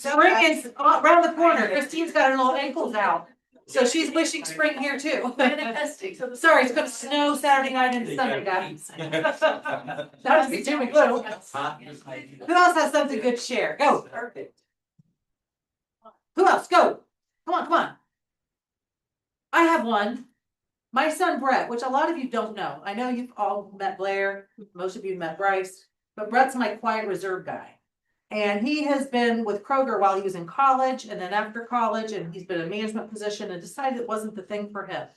Spring is around the corner. Christine's got her little ankles out. So she's wishing spring here too. Sorry, it's gonna snow Saturday night and Sunday, guys. That would be too little. Who else has something good to share? Go. Perfect. Who else? Go. Come on, come on. I have one. My son Brett, which a lot of you don't know. I know you've all met Blair. Most of you met Bryce, but Brett's my quiet reserve guy. And he has been with Kroger while he was in college and then after college, and he's been in a management position and decided it wasn't the thing for him.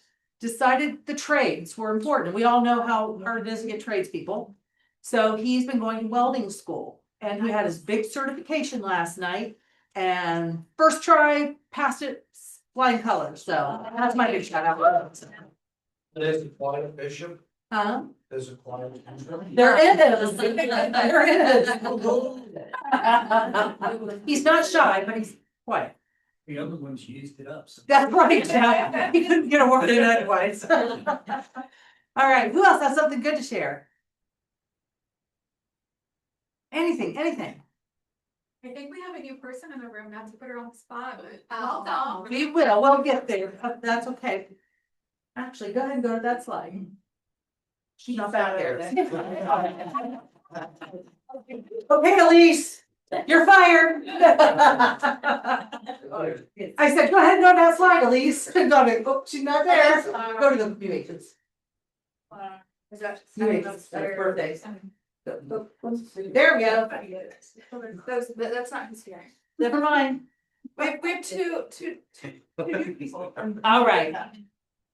Decided the trades were important. We all know how hard it is to get tradespeople. So he's been going to welding school and he had his big certification last night and first try passed it flying colors. So that's my big shout out. There's a quiet bishop, Huh? there's a quiet. There is. There is. He's not shy, but he's quiet. The other ones used it up. So. That's right, Jack. He couldn't get a word in otherwise. All right, who else has something good to share? Anything. I think we have a new person in the room, not to put her on the spot, but. We will, we'll get there. That's okay. Actually, go ahead and go to that slide. She's not back there. Okay, Elise, you're fired. I said, go ahead and go to that slide, Elise. Oh, she's not there. Go to the new agents. Is that? New agents, that's birthdays. There we go. That's not his hearing. Never mind. We have two new people. All right.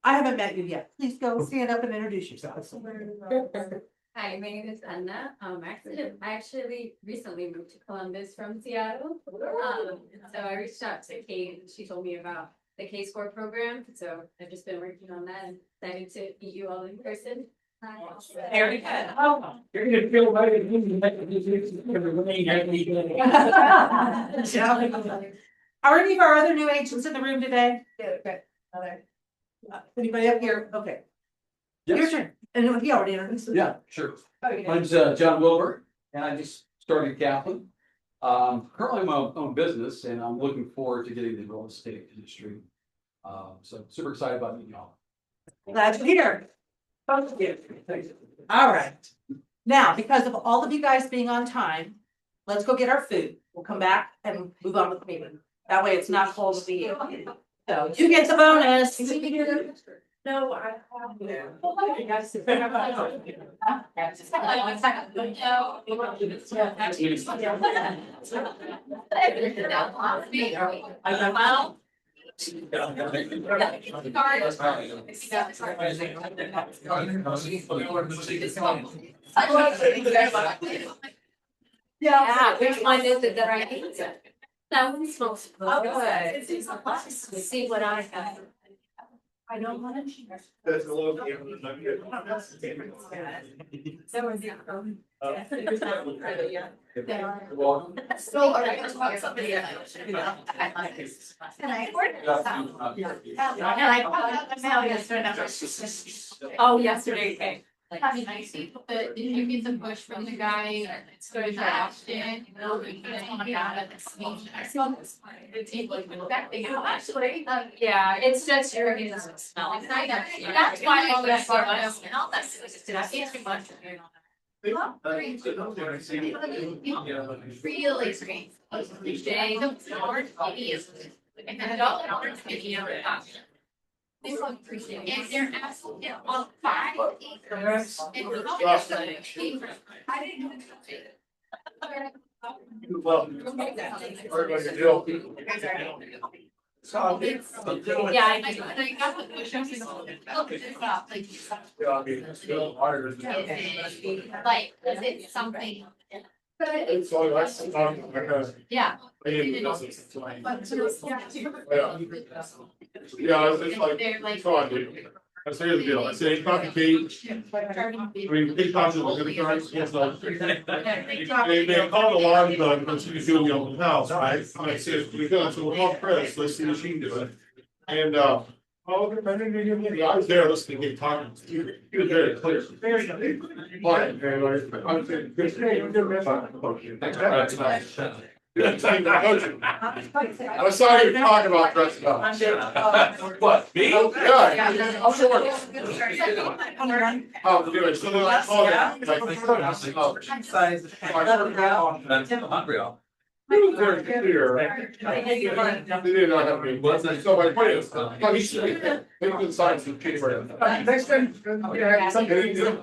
I haven't met you yet. Please go stand up and introduce yourself. Hi, my name is Anna. I actually recently moved to Columbus from Seattle. So I reached out to Kate and she told me about the K-Score program. So I've just been working on that and excited to meet you all in person. There we go. You're gonna feel right. Are any of our other new agents in the room today? Anybody up here? Okay. Your Yes, turn. And he already introduced. yeah, sure. My name's John Wilbur, and I just started Kaplan. Currently my own business, and I'm looking forward to getting the real estate industry. So super excited about meeting y'all. Glad you're here. Both of you. All right. Now, because of all of you guys being on time, let's go get our food. We'll come back and move on with the meeting. That way it's not cold to be here. So you get the bonus. No, I Yeah, which one is it that I need? That one's supposed to. Okay. See what I have. I don't want to. That's a little. So is it? So are you gonna talk to somebody else? Can I order some? Oh, yesterday, okay. But did you get the push from the guy started to Ashton? Yeah, it's just your smell. That's why all that smell, that's. Did I say too much? Really green. Jay, the orange baby is. And then all the orange baby on the top. This one, and they're absolutely on 5 acres. And I didn't know. Yeah, I got the push ups and all that. Oh, it's not like. Like, is it something? Yeah. Yeah, it's like, They're like. it's fine, dude. I say the deal, I say, he talked to Kate, I mean, he talked to the other guys, yes, like. They called the line done, but she was doing the open house, right? And I said, we go, so we'll call Chris, let's see what she can do. And, oh, I was there listening to him talking, he was very clear. Very good. Fine, very, I would say, good. Thanks. I saw you talking about dressing up. What, me? Yeah, I'm sure. Oh, good, so they're like, oh, yeah. Like, very clear. They did not have any. So my point is, how you see it, they can sign some paper. Next time,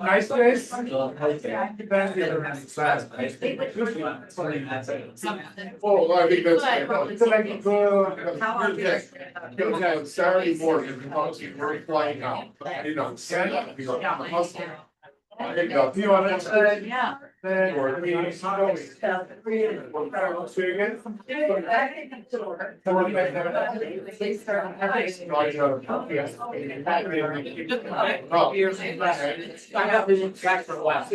nice place. Oh, I think that's. It's like, Yeah, Saturday morning, obviously, we're flying out, you know, stand up, you know, hustle. I think, you want to, Yeah. or we, I got vision back for a while.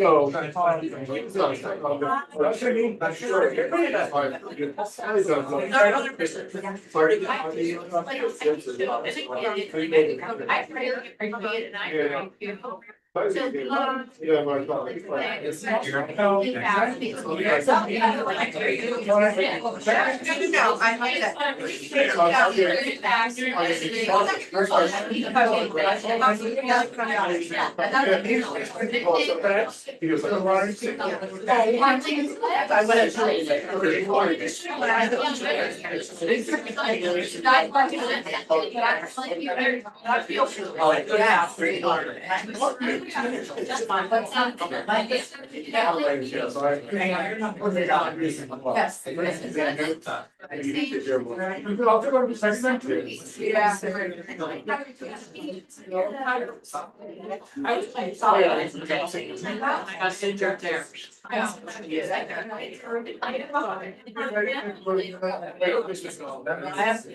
Yeah, my God. He was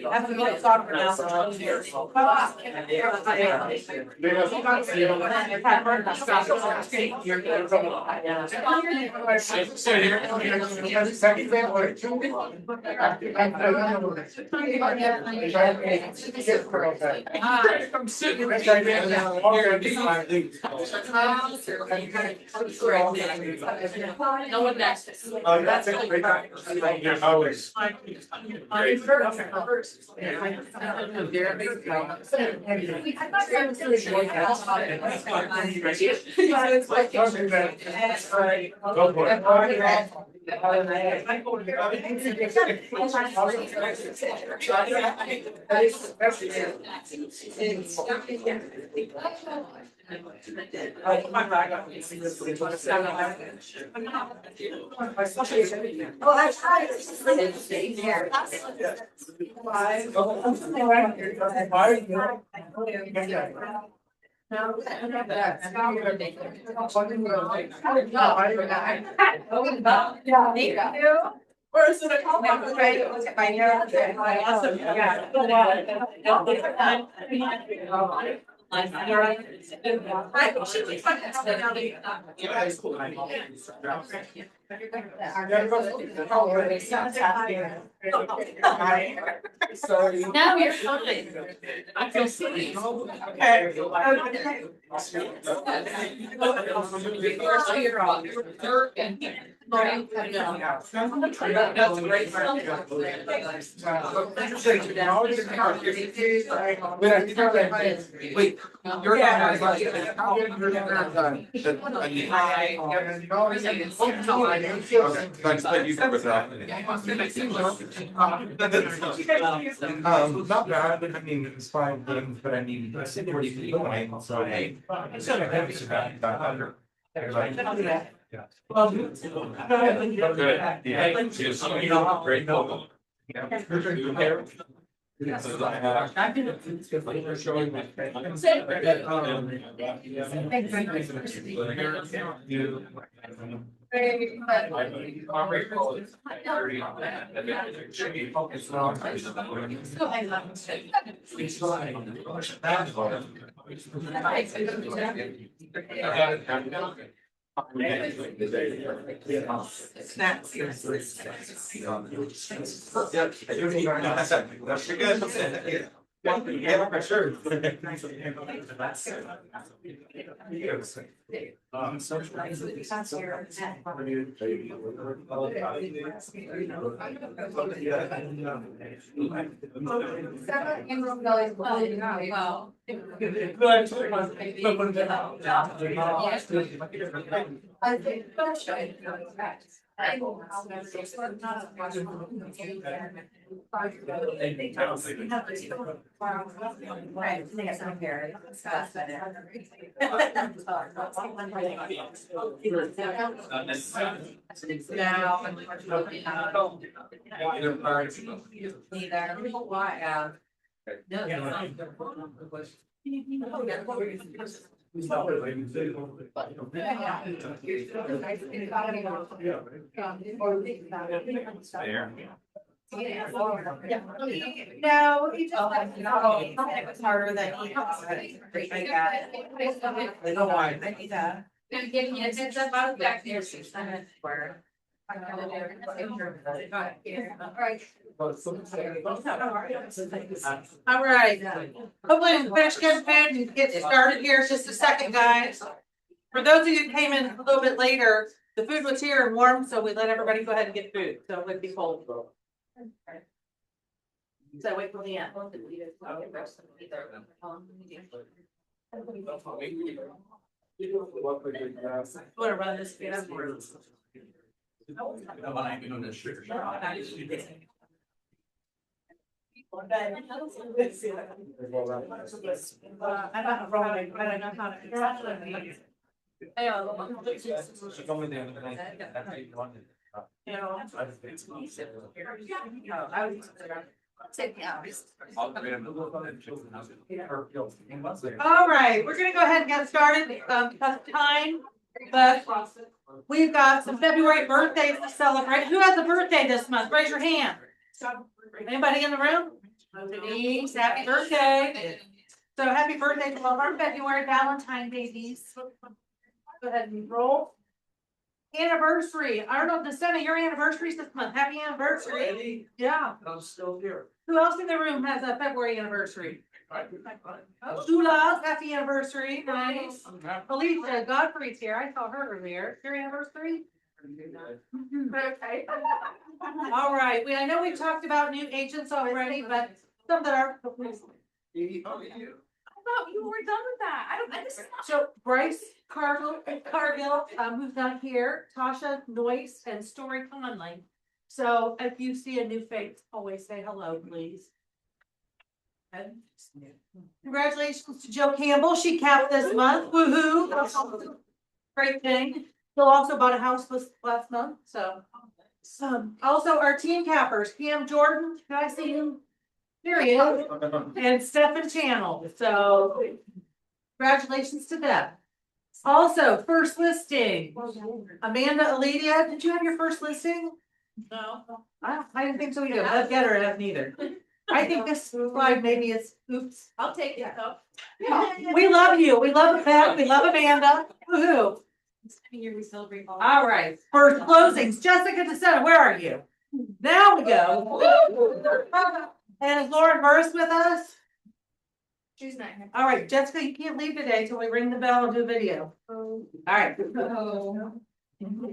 I have to go to soccer now, so I'm here. I'm sitting right there. No one next. That's a great time. I was. Go for it. Oh, I tried. Here. Where's the comment? Right, it was my hair. Awesome. Yeah. Now you're fine. I feel silly. Okay. So you're on. Right. That's a great Wait, you're Not bad, I mean, it's fine, but I mean, it's 40 feet away, so hey. Great. Snacks. Yeah, for sure. Well. No, he just, it was harder than he thought. I got it. I know why. I need that. I'm giving you a heads up, I'll be back there 6 minutes. All right, hopefully we finish getting food and get started here, just a second, guys. For those of you who came in a little bit later, the food was here and warm, so we let everybody go ahead and get food, so it would be cold. So wait till the end. Want to run this? I don't know, Robin, I don't know how to. All right, we're gonna go ahead and get started, because of time, but we've got some February birthdays to celebrate. Who has a birthday this month? Raise your hand. Anybody in the room? Denise, happy birthday. So happy birthday to all of our February Valentine babies. Go ahead and roll. Anniversary, Arnold DeSena, your anniversary is this month. Happy anniversary. Yeah. I'm still here. Who else in the room has a February anniversary? Shula, happy anniversary. Nice. Alicia Godfrey's here. I saw her earlier. Your anniversary? Okay. All right. I know we talked about new agents already, but some that are. Oh, you. thought you were done with that. This is not. So Bryce Cargill, who's not here, Tasha Noyce and Story Conley. So if you see a new face, always say hello, please. Congratulations to Jill Campbell. She capped this month. Woohoo. Great thing. Jill also bought a house last month, so. Also our team cappers, Pam Jordan, can I see him? Here he is. And Stephen Channel, so congratulations to them. Also, first listing, Amanda Aledia, did you have your first listing? No. I didn't think so either, I've got her, I haven't either. I think this slide maybe is, oops. I'll take it though. We love you, we love Beth, we love Amanda, woohoo. Year we celebrate all. All right, first closings, Jessica DeSena, where are you? There we go. And is Lauren Burris with us? She's not here. All right, Jessica, you can't leave today till we ring the bell and do a video. All right.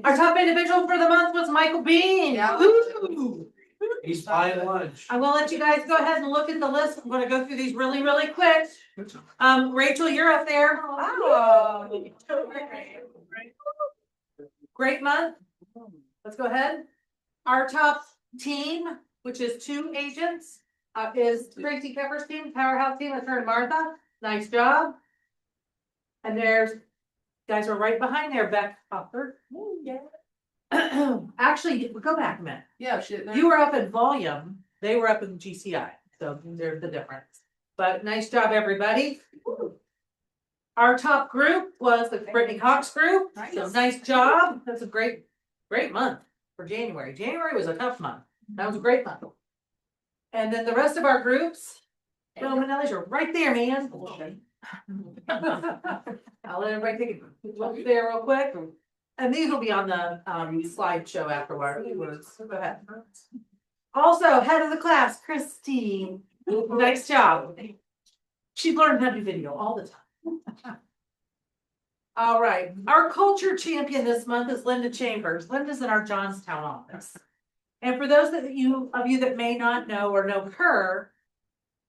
Our top individual for the month was Michael Bean. Yeah. Woo! He's buying lunch. I will let you guys go ahead and look at the list. I'm gonna go through these really, really quick. Rachel, you're up there. Oh. Great month. Let's go ahead. Our top team, which is 2 agents, is Tracy Pepper's team, Powerhouse team with her and Martha. Nice job. And there's, guys are right behind there, Beck Hopper. Actually, go back a minute. Yeah, shit. You were up in volume, they were up in GCI, so there's the difference. But nice job, everybody. Our top group was the Brittany Cox group, so nice job. That's a great month for January. January was a tough month. That was a great month. And then the rest of our groups, Bill Manelli's are right there, man. I'll let everybody take a look there real quick. And these will be on the slideshow afterwards. Go ahead. Also, head of the class, Christine Nice job. She learned how to do video all the time. All right, our culture champion this month is Linda Chambers. Linda's in our Johnstown office. And for those of you that may not know or know her,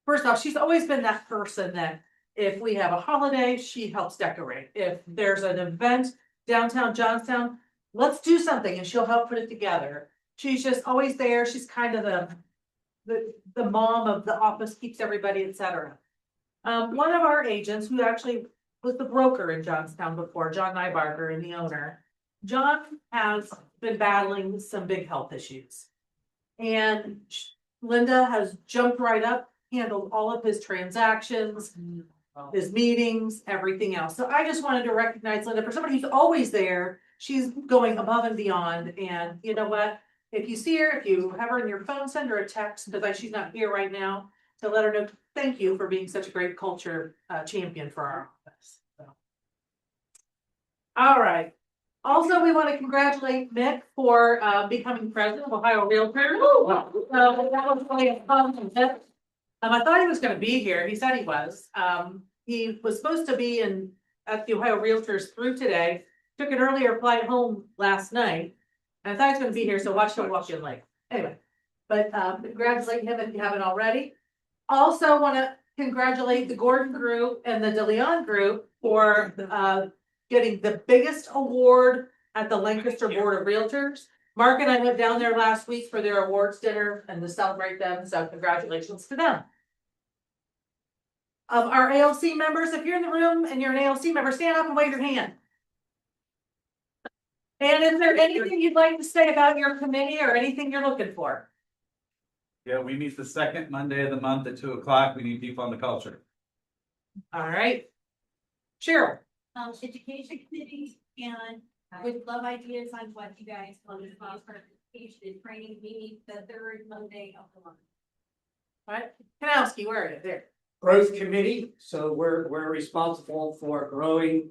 first off, she's always been that person that if we have a holiday, she helps decorate. If there's an event downtown Johnstown, let's do something and she'll help put it together. She's just always there. She's kind of the mom of the office, keeps everybody, etc. One of our agents who actually was the broker in Johnstown before, John Nybarger, and the owner. John has been battling some big health issues. And Linda has jumped right up, handled all of his transactions, his meetings, everything else. So I just wanted to recognize Linda for somebody who's always there. She's going above and beyond. And you know what? If you see her, if you have her in your phone, send her a text because she's not here right now, to let her know thank you for being such a great culture champion for our office. So. All right. Also, we want to congratulate Mick for becoming president of Ohio Realtors. That was really a fun event. I thought he was going to be here. He said he was. He was supposed to be at the Ohio Realtors through today. Took an earlier flight home last night. And I thought he was going to be here, so watch him walk in late. Anyway, but congratulate him if you haven't already. Also want to congratulate the Gordon Group and the DeLeon Group for getting the biggest award at the Lancaster Board of Realtors. Mark and I went down there last week for their awards dinner and to celebrate them, so congratulations to them. Our ALC members, if you're in the room and you're an ALC member, stand up and wave your hand. And is there anything you'd like to say about your committee or anything you're looking for? Yeah, we meet the second Monday of the month at 2 o'clock. We need people on the culture. All right. Cheryl. Education committee, and would love ideas on what you guys want to do for education and training meeting the third Monday of the month. All right. Kanowski, where are you? There. Growth committee, so we're responsible for growing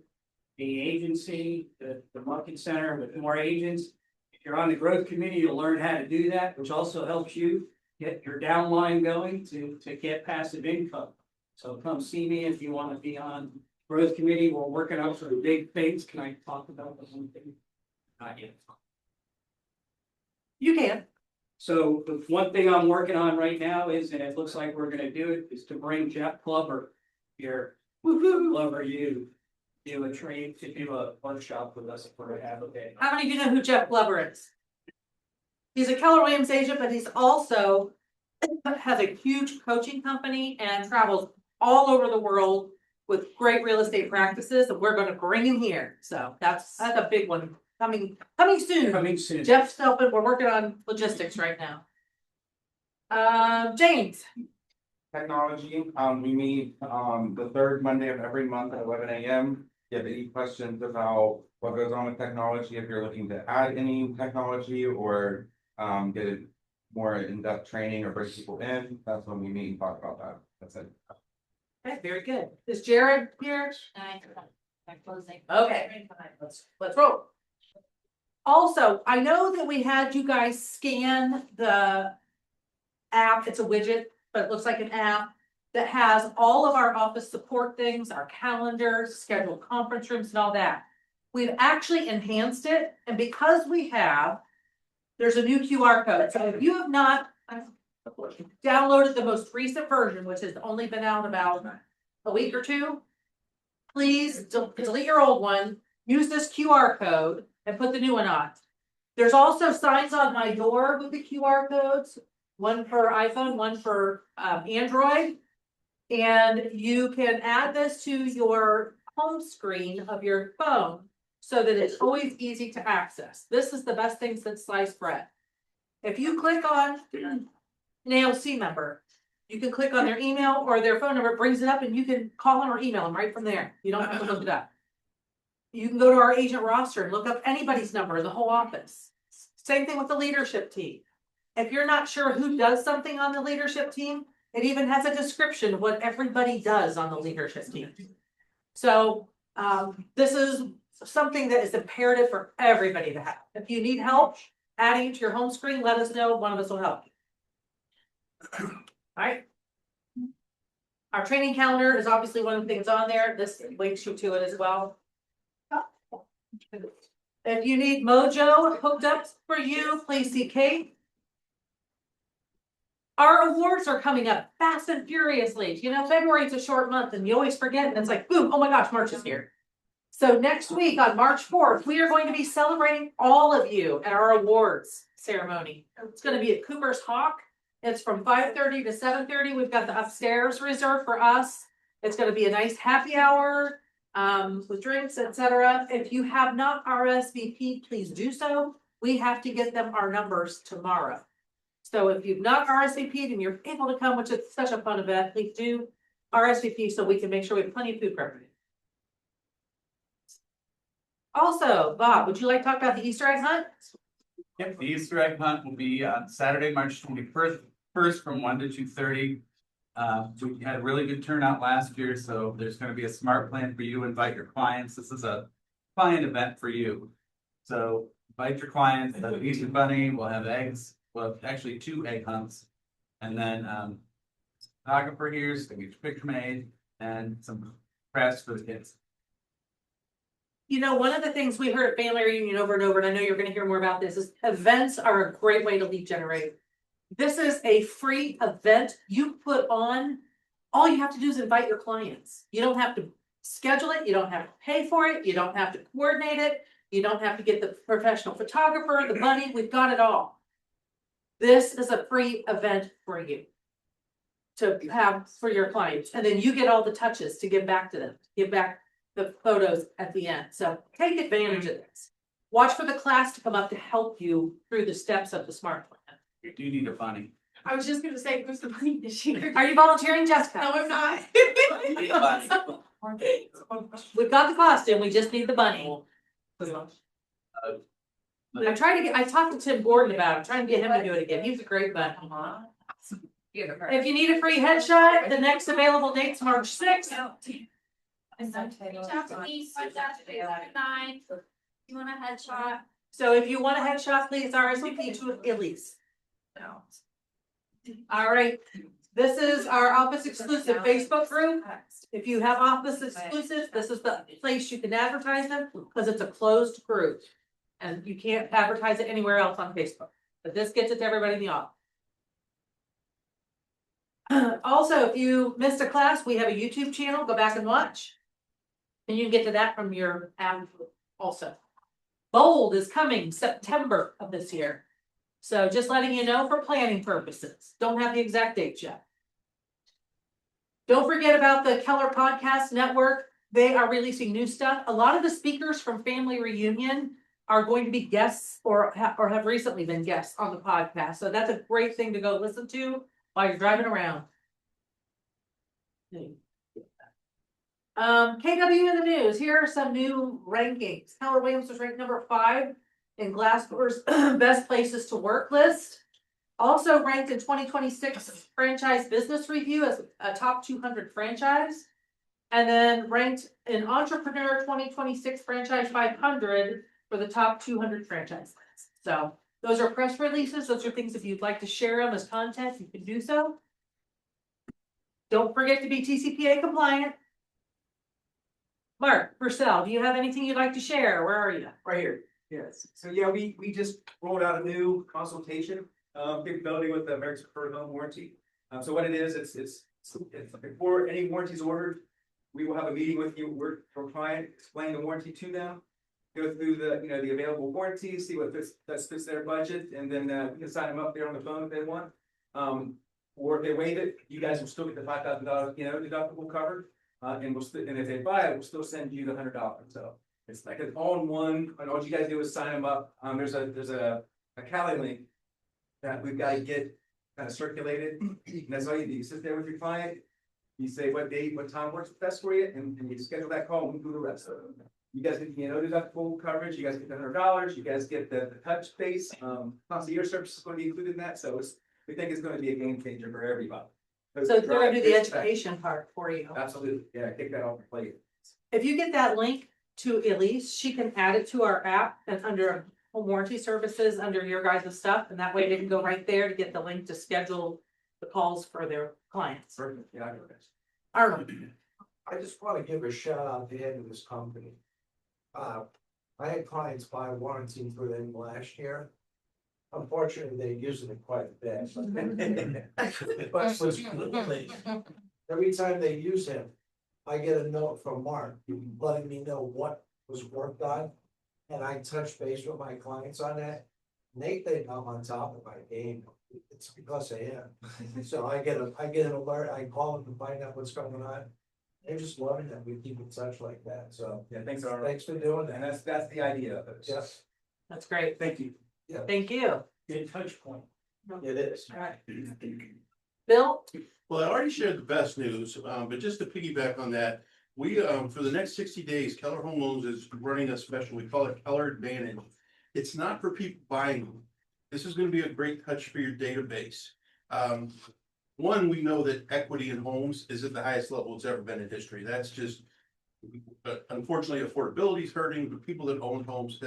the agency, the market center with more agents. If you're on the growth committee, you'll learn how to do that, which also helps you get your downline going to get passive income. So come see me if you want to be on growth committee. We're working on some big things. Can I talk about the one thing? Not yet. You can. So the one thing I'm working on right now is, and it looks like we're gonna do it, is to bring Jeff Glover here. Glover, you do a workshop with us for a half a day. How many of you know who Jeff Glover is? He's a Keller Williams agent, but he's also has a huge coaching company and travels all over the world with great real estate practices, and we're going to bring him here. So that's a big one coming soon. Coming soon. Jeff's helping. We're working on logistics right now. James. Technology, we meet the third Monday of every month at 11 a.m. If you have any questions about what goes on with technology, if you're looking to add any technology or get a more in-depth training or bring people in, that's when we meet and talk about that. That's it. Okay, very good. Is Jared here? Okay, let's roll. Also, I know that we had you guys scan the app. It's a widget, but it looks like an app that has all of our office support things, our calendars, scheduled conference rooms and all that. We've actually enhanced it, and because we have, there's a new QR code. So if you have not downloaded the most recent version, which has only been out about a week or two, please delete your old one, use this QR code and put the new one on. There's also signs on my door with the QR codes, one for iPhone, one for Android. And you can add this to your home screen of your phone so that it's always easy to access. This is the best thing since sliced bread. If you click on an ALC member, you can click on their email or their phone number, it brings it up and you can call them or email them right from there. You don't have to look it up. You can go to our agent roster and look up anybody's number in the whole office. Same thing with the leadership team. If you're not sure who does something on the leadership team, it even has a description of what everybody does on the leadership team. So this is something that is imperative for everybody to have. If you need help adding it to your home screen, let us know. One of us will help you. All right. Our training calendar is obviously one of the things on there. This links you to it as well. If you need Mojo hooked up for you, please see Kate. Our awards are coming up fast and furiously. You know, February is a short month and you always forget and it's like, boom, oh my gosh, March is here. So next week on March 4th, we are going to be celebrating all of you at our awards ceremony. It's going to be at Cooper's Hawk. It's from 5:30 to 7:30. We've got the upstairs reserved for us. It's going to be a nice happy hour with drinks, etc. If you have not RSVP'd, please do so. We have to get them our numbers tomorrow. So if you've not RSVP'd and you're able to come, which is such a fun event, please do RSVP so we can make sure we have plenty of food for everybody. Also, Bob, would you like to talk about the Easter egg hunt? Yep, the Easter egg hunt will be on Saturday, March 21st from 1 to 2:30. We had a really good turnout last year, so there's going to be a smart plan for you to invite your clients. This is a client event for you. So invite your clients, the Easter bunny, we'll have eggs, well, actually 2 egg hunts. And then photographer here, so get your picture made and some crafts for the kids. You know, one of the things we heard at Family Reunion over and over, and I know you're going to hear more about this, is events are a great way to lead generate. This is a free event you put on. All you have to do is invite your clients. You don't have to schedule it. You don't have to pay for it. You don't have to coordinate it. You don't have to get the professional photographer, the money. We've got it all. This is a free event for you to have for your clients. And then you get all the touches to give back to them, give back the photos at the end. So take advantage of this. Watch for the class to come up to help you through the steps of the SMART plan. You do need a bunny. I was just gonna say, who's the bunny this year? Are you volunteering, Jessica? No, I'm not. You need a bunny. We've got the costume, we just need the bunny. I talked to Tim Gordon about it, I'm trying to get him to do it again. He's a great bunny. If you need a free headshot, the next available date's March 6th. Reach out to me, reach out to Facebook 9. You want a headshot? So if you want a headshot, please RSVP to Elise. All right, this is our office exclusive Facebook group. If you have office exclusives, this is the place you can advertise them because it's a closed group. And you can't advertise it anywhere else on Facebook, but this gets it to everybody in the office. Also, if you missed a class, we have a YouTube channel, go back and watch. And you can get to that from your app also. Bold is coming September of this year. So just letting you know for planning purposes. Don't have the exact date yet. Don't forget about the Keller Podcast Network. They are releasing new stuff. A lot of the speakers from Family Reunion are going to be guests or have recently been guests on the podcast. So that's a great thing to go listen to while you're driving around. KW in the news. Here are some new rankings. Keller Williams was ranked number 5 in Glassdoor's best places to work list. Also ranked in 2026 Franchise Business Review as a top 200 franchise. And then ranked in Entrepreneur 2026 Franchise 500 for the top 200 franchise lists. So those are press releases. Those are things if you'd like to share them as content, you can do so. Don't forget to be TCPA compliant. Mark Purcell, do you have anything you'd like to share? Where are you? Right here, yes. So yeah, we just rolled out a new consultation capability with the American Preferred Home Warranty. So what it is, it's before any warranty is ordered, we will have a meeting with you, for client, explain the warranty to them, go through the the available warranties, see what fits their budget, and then we can sign them up there on the phone if they want. Or if they waive it, you guys will still get the $5,000 deductible covered. And if they buy it, we'll still send you the $100. So it's like an all-in-one, and all you guys do is sign them up. There's a Cali link that we've got to get kind of circulated. And that's all you do. You sit there with your client, you say what date, what time works best for you, and you schedule that call, and we do the rest of it. You guys get deductible coverage, you guys get the $100, you guys get the touch base, concierge service is going to be included in that. So we think it's going to be a game changer for everybody. So they're gonna do the education part for you. Absolutely, yeah, take that off the plate. If you get that link to Elise, she can add it to our app and under home warranty services, under your guys' stuff, and that way they can go right there to get the link to schedule the calls for their clients. Perfect, yeah, I know this. Arnold. I just wanna give a shout out to the head of this company. I had clients buy warranty for them last year. Unfortunately, they're using it quite a bit. But every time they use him, I get a note from Mark letting me know what was worked on. And I touch base with my clients on that. And they think I'm on top of my game. It's because I am. So I get an alert, I call them to find out what's going on. They're just loving that we keep in touch like that, so. Yeah, thanks for doing and that. that's the idea of it. Yes, That's great. Thank you. Thank you. Good touch point. it is. All right. Bill? Well, I already shared the best news, but just to piggyback on that, we, for the next 60 days, Keller Home Loans is running a special, we call it Keller Advantage. It's not for people buying them. This is gonna be a great touch for your database. One, we know that equity in homes is at the highest level it's ever been in history. That's just, unfortunately, affordability is hurting. The people that own homes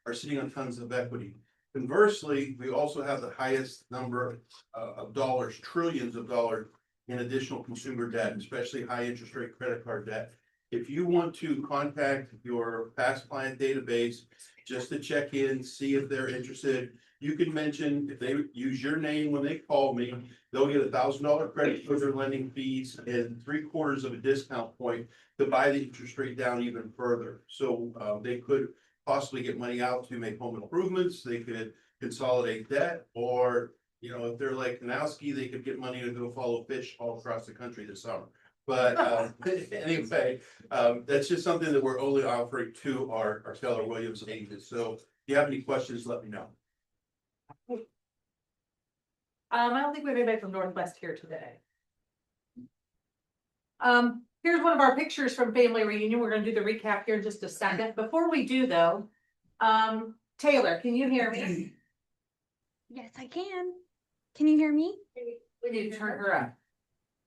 are sitting on tons of equity. Conversely, we also have the highest number of dollars, trillions of dollars in additional consumer debt, especially high interest rate credit card debt. If you want to contact your past client database just to check in, see if they're interested, you can mention, if they use your name when they call me, they'll get $1,000 credit for their lending fees and 3/4 of a discount point to buy the interest rate down even further. So they could possibly get money out to make home improvements, they could consolidate debt, or, you know, if they're like Kanowski, they could get money to go follow fish all across the country this summer. But anyway, that's just something that we're only offering to our Keller Williams agents. So if you have any questions, let me know. I don't think we have anybody from Northwest here today. Here's one of our pictures from family reunion. We're gonna do the recap here in just a second. Before we do though, Taylor, can you hear me? Yes, I can. Can you hear me? We need to turn her up.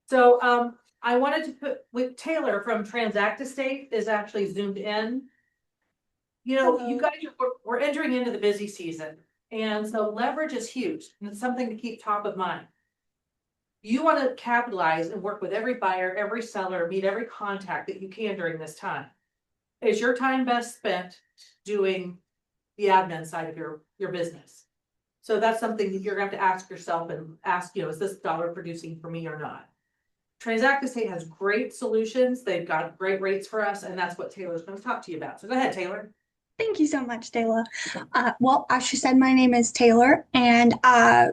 So, I wanted to put with Taylor from Transact Estate is actually zoomed in. You know, you guys, we're entering into the busy season. And so leverage is huge and it's something to keep top of mind. You want to capitalize and work with every buyer, every seller, meet every contact that you can during this time. Is your time best spent doing the admin side of your business? So that's something that you're going to have to ask yourself and ask, you know, is this dollar producing for me or not? Transact Estate has great solutions. They've got great rates for us, and that's what Taylor's going to talk to you about. So go ahead, Taylor. Thank you so much, Dayla. Well, as she said, my name is Taylor, and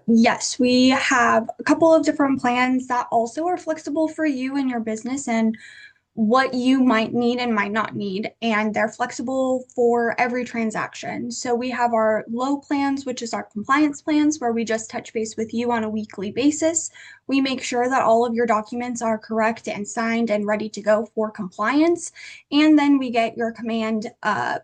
yes, we have a couple of different plans that also are flexible for you and your business and what you might need and might not need, and they're flexible for every transaction. So we have our low plans, which is our compliance plans, where we just touch base with you on a weekly basis. We make sure that all of your documents are correct and signed and ready to go for compliance. And then we get your command,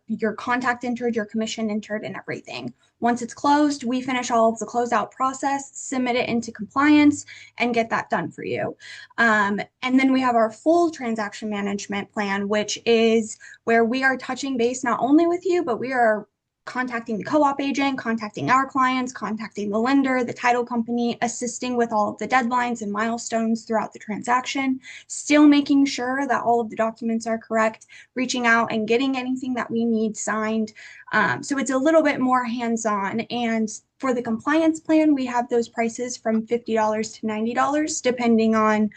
your contact entered, your commission entered, and everything. Once it's closed, we finish all of the closeout process, submit it into compliance, and get that done for you. And then we have our full transaction management plan, which is where we are touching base not only with you, but we are contacting the co-op agent, contacting our clients, contacting the lender, the title company, assisting with all of the deadlines and milestones throughout the transaction, still making sure that all of the documents are correct, reaching out and getting anything that we need signed. So it's a little bit more hands-on. And for the compliance plan, we have those prices from $50 to $90, depending on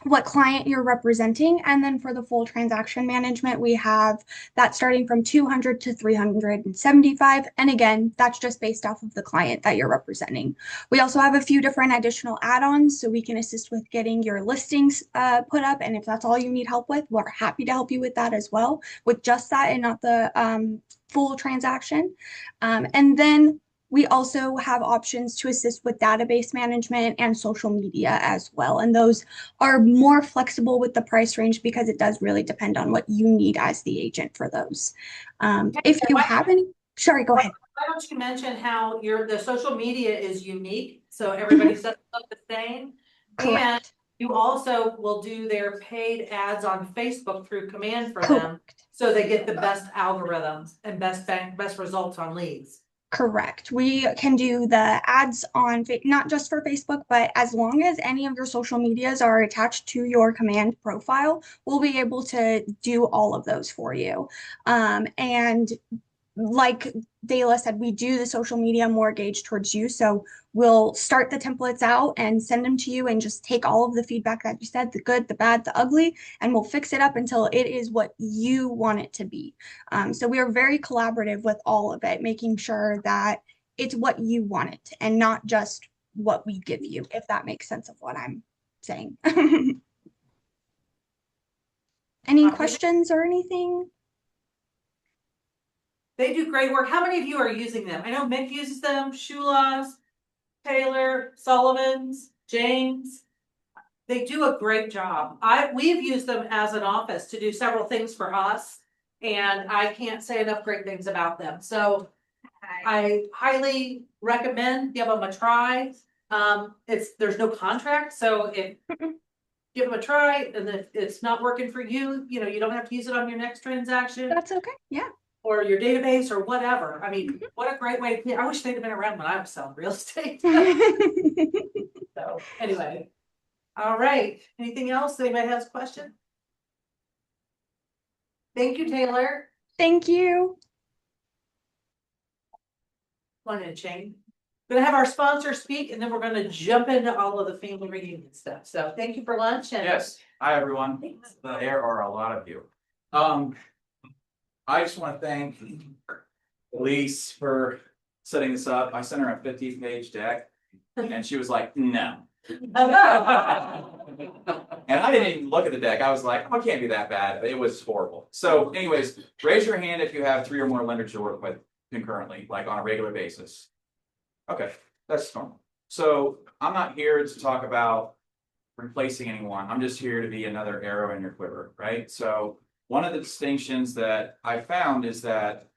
what client you're representing. And then for the full transaction management, we have that starting from $200 to $375. And again, that's just based off of the client that you're representing. We also have a few different additional add-ons, so we can assist with getting your listings put up. And if that's all you need help with, we're happy to help you with that as well, with just that and not the full transaction. And then we also have options to assist with database management and social media as well. And those are more flexible with the price range because it does really depend on what you need as the agent for those. If you have any, sorry, go ahead. Why don't you mention how the social media is unique, so everybody doesn't look the same? Correct. And you also will do their paid ads on Facebook through command for them, so they get the best algorithms and best results on leads. Correct. We can do the ads on, not just for Facebook, but as long as any of your social medias are attached to your command profile, we'll be able to do all of those for you. And like Dayla said, we do the social media more gauged towards you. So we'll start the templates out and send them to you and just take all of the feedback that you said, the good, the bad, the ugly, and we'll fix it up until it is what you want it to be. So we are very collaborative with all of it, making sure that it's what you want it and not just what we give you, if that makes sense of what I'm saying. Any questions or anything? They do great work. How many of you are using them? I know Mick uses them, Shula's, Taylor, Sullivan's, James. They do a great job. We've used them as an office to do several things for us, and I can't say enough great things about them. So I highly recommend give them a try. There's no contract, so if give them a try, and if it's not working for you, you know, you don't have to use it on your next transaction. That's okay. Yeah. Or your database or whatever. I mean, what a great way. I wish they'd have been around when I was selling real estate. So anyway, all right. Anything else? Anybody has a question? Thank you, Taylor. Thank you. One in a chain. We're gonna have our sponsor speak, and then we're gonna jump into all of the family reunion stuff. So thank you for lunch. And yes, hi everyone. There are a lot of you. I just want to thank Elise for setting this up. I sent her a 50-page deck, and she was like, "No." And I didn't even look at the deck. I was like, "Oh, it can't be that bad." It was horrible. So, anyways, raise your hand if you have 3 or more lenders you work with concurrently, like on a regular basis. Okay, that's normal. So I'm not here to talk about replacing anyone. I'm just here to be another arrow in your quiver, right? So one of the distinctions that I found is that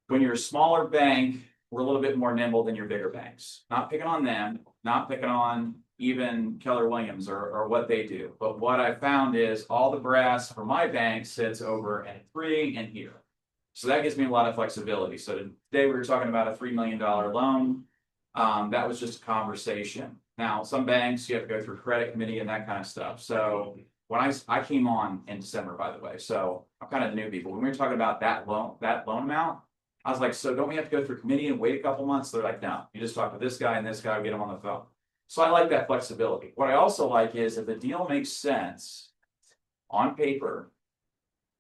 when you're a smaller bank, we're a little bit more nimble than your bigger banks. Not picking on them, not picking on even Keller Williams or what they do. But what I found is all the brass for my bank sits over at 3 and here. So that gives me a lot of flexibility. So today we were talking about a $3 million loan. That was just a conversation. Now, some banks, you have to go through credit committee and that kind of stuff. So when I came on in December, by the way, so I'm kind of the newbie, but when we were talking about that loan amount, I was like, so don't we have to go through committee and wait a couple months? They're like, no, you just talk to this guy and this guy, get them on the phone. So I like that flexibility. What I also like is if the deal makes sense on paper,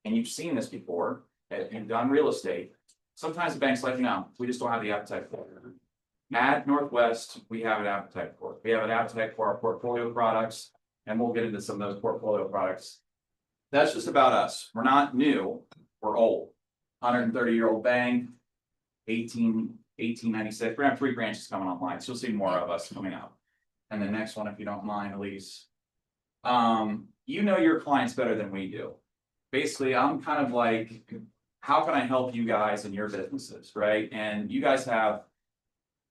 and you've seen this before, if you've done real estate, sometimes the bank's like, no, we just don't have the appetite for it. At Northwest, we have an appetite for it. We have an appetite for our portfolio products, and we'll get into some of those portfolio products. That's just about us. We're not new, we're old. 130-year-old bank, 1896. We're gonna have 3 branches coming online, so you'll see more of us coming out. And the next one, if you don't mind, Elise. You know your clients better than we do. Basically, I'm kind of like, how can I help you guys in your businesses, right? And you guys have,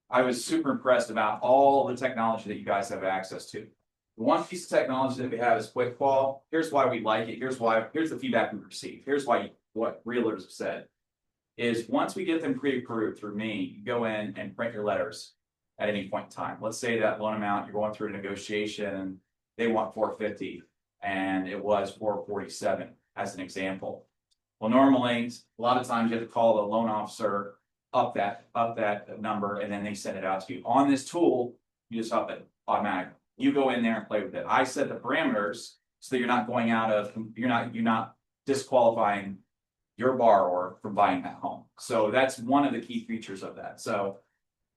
I was super impressed about all the technology that you guys have access to. One piece of technology that we have is QuickQual. Here's why we like it. Here's the feedback we receive. Here's why what realtors have said is once we get them pre-approved through me, you go in and print your letters at any point in time. Let's say that loan amount, you're going through a negotiation and they want 450 and it was 447 as an example. Well, normally a lot of times you have to call the loan officer up that number and then they send it out to you. On this tool, you just up it automatically. You go in there and play with it. I set the parameters so that you're not going out of, you're not disqualifying your borrower from buying that home. So that's one of the key features of that. So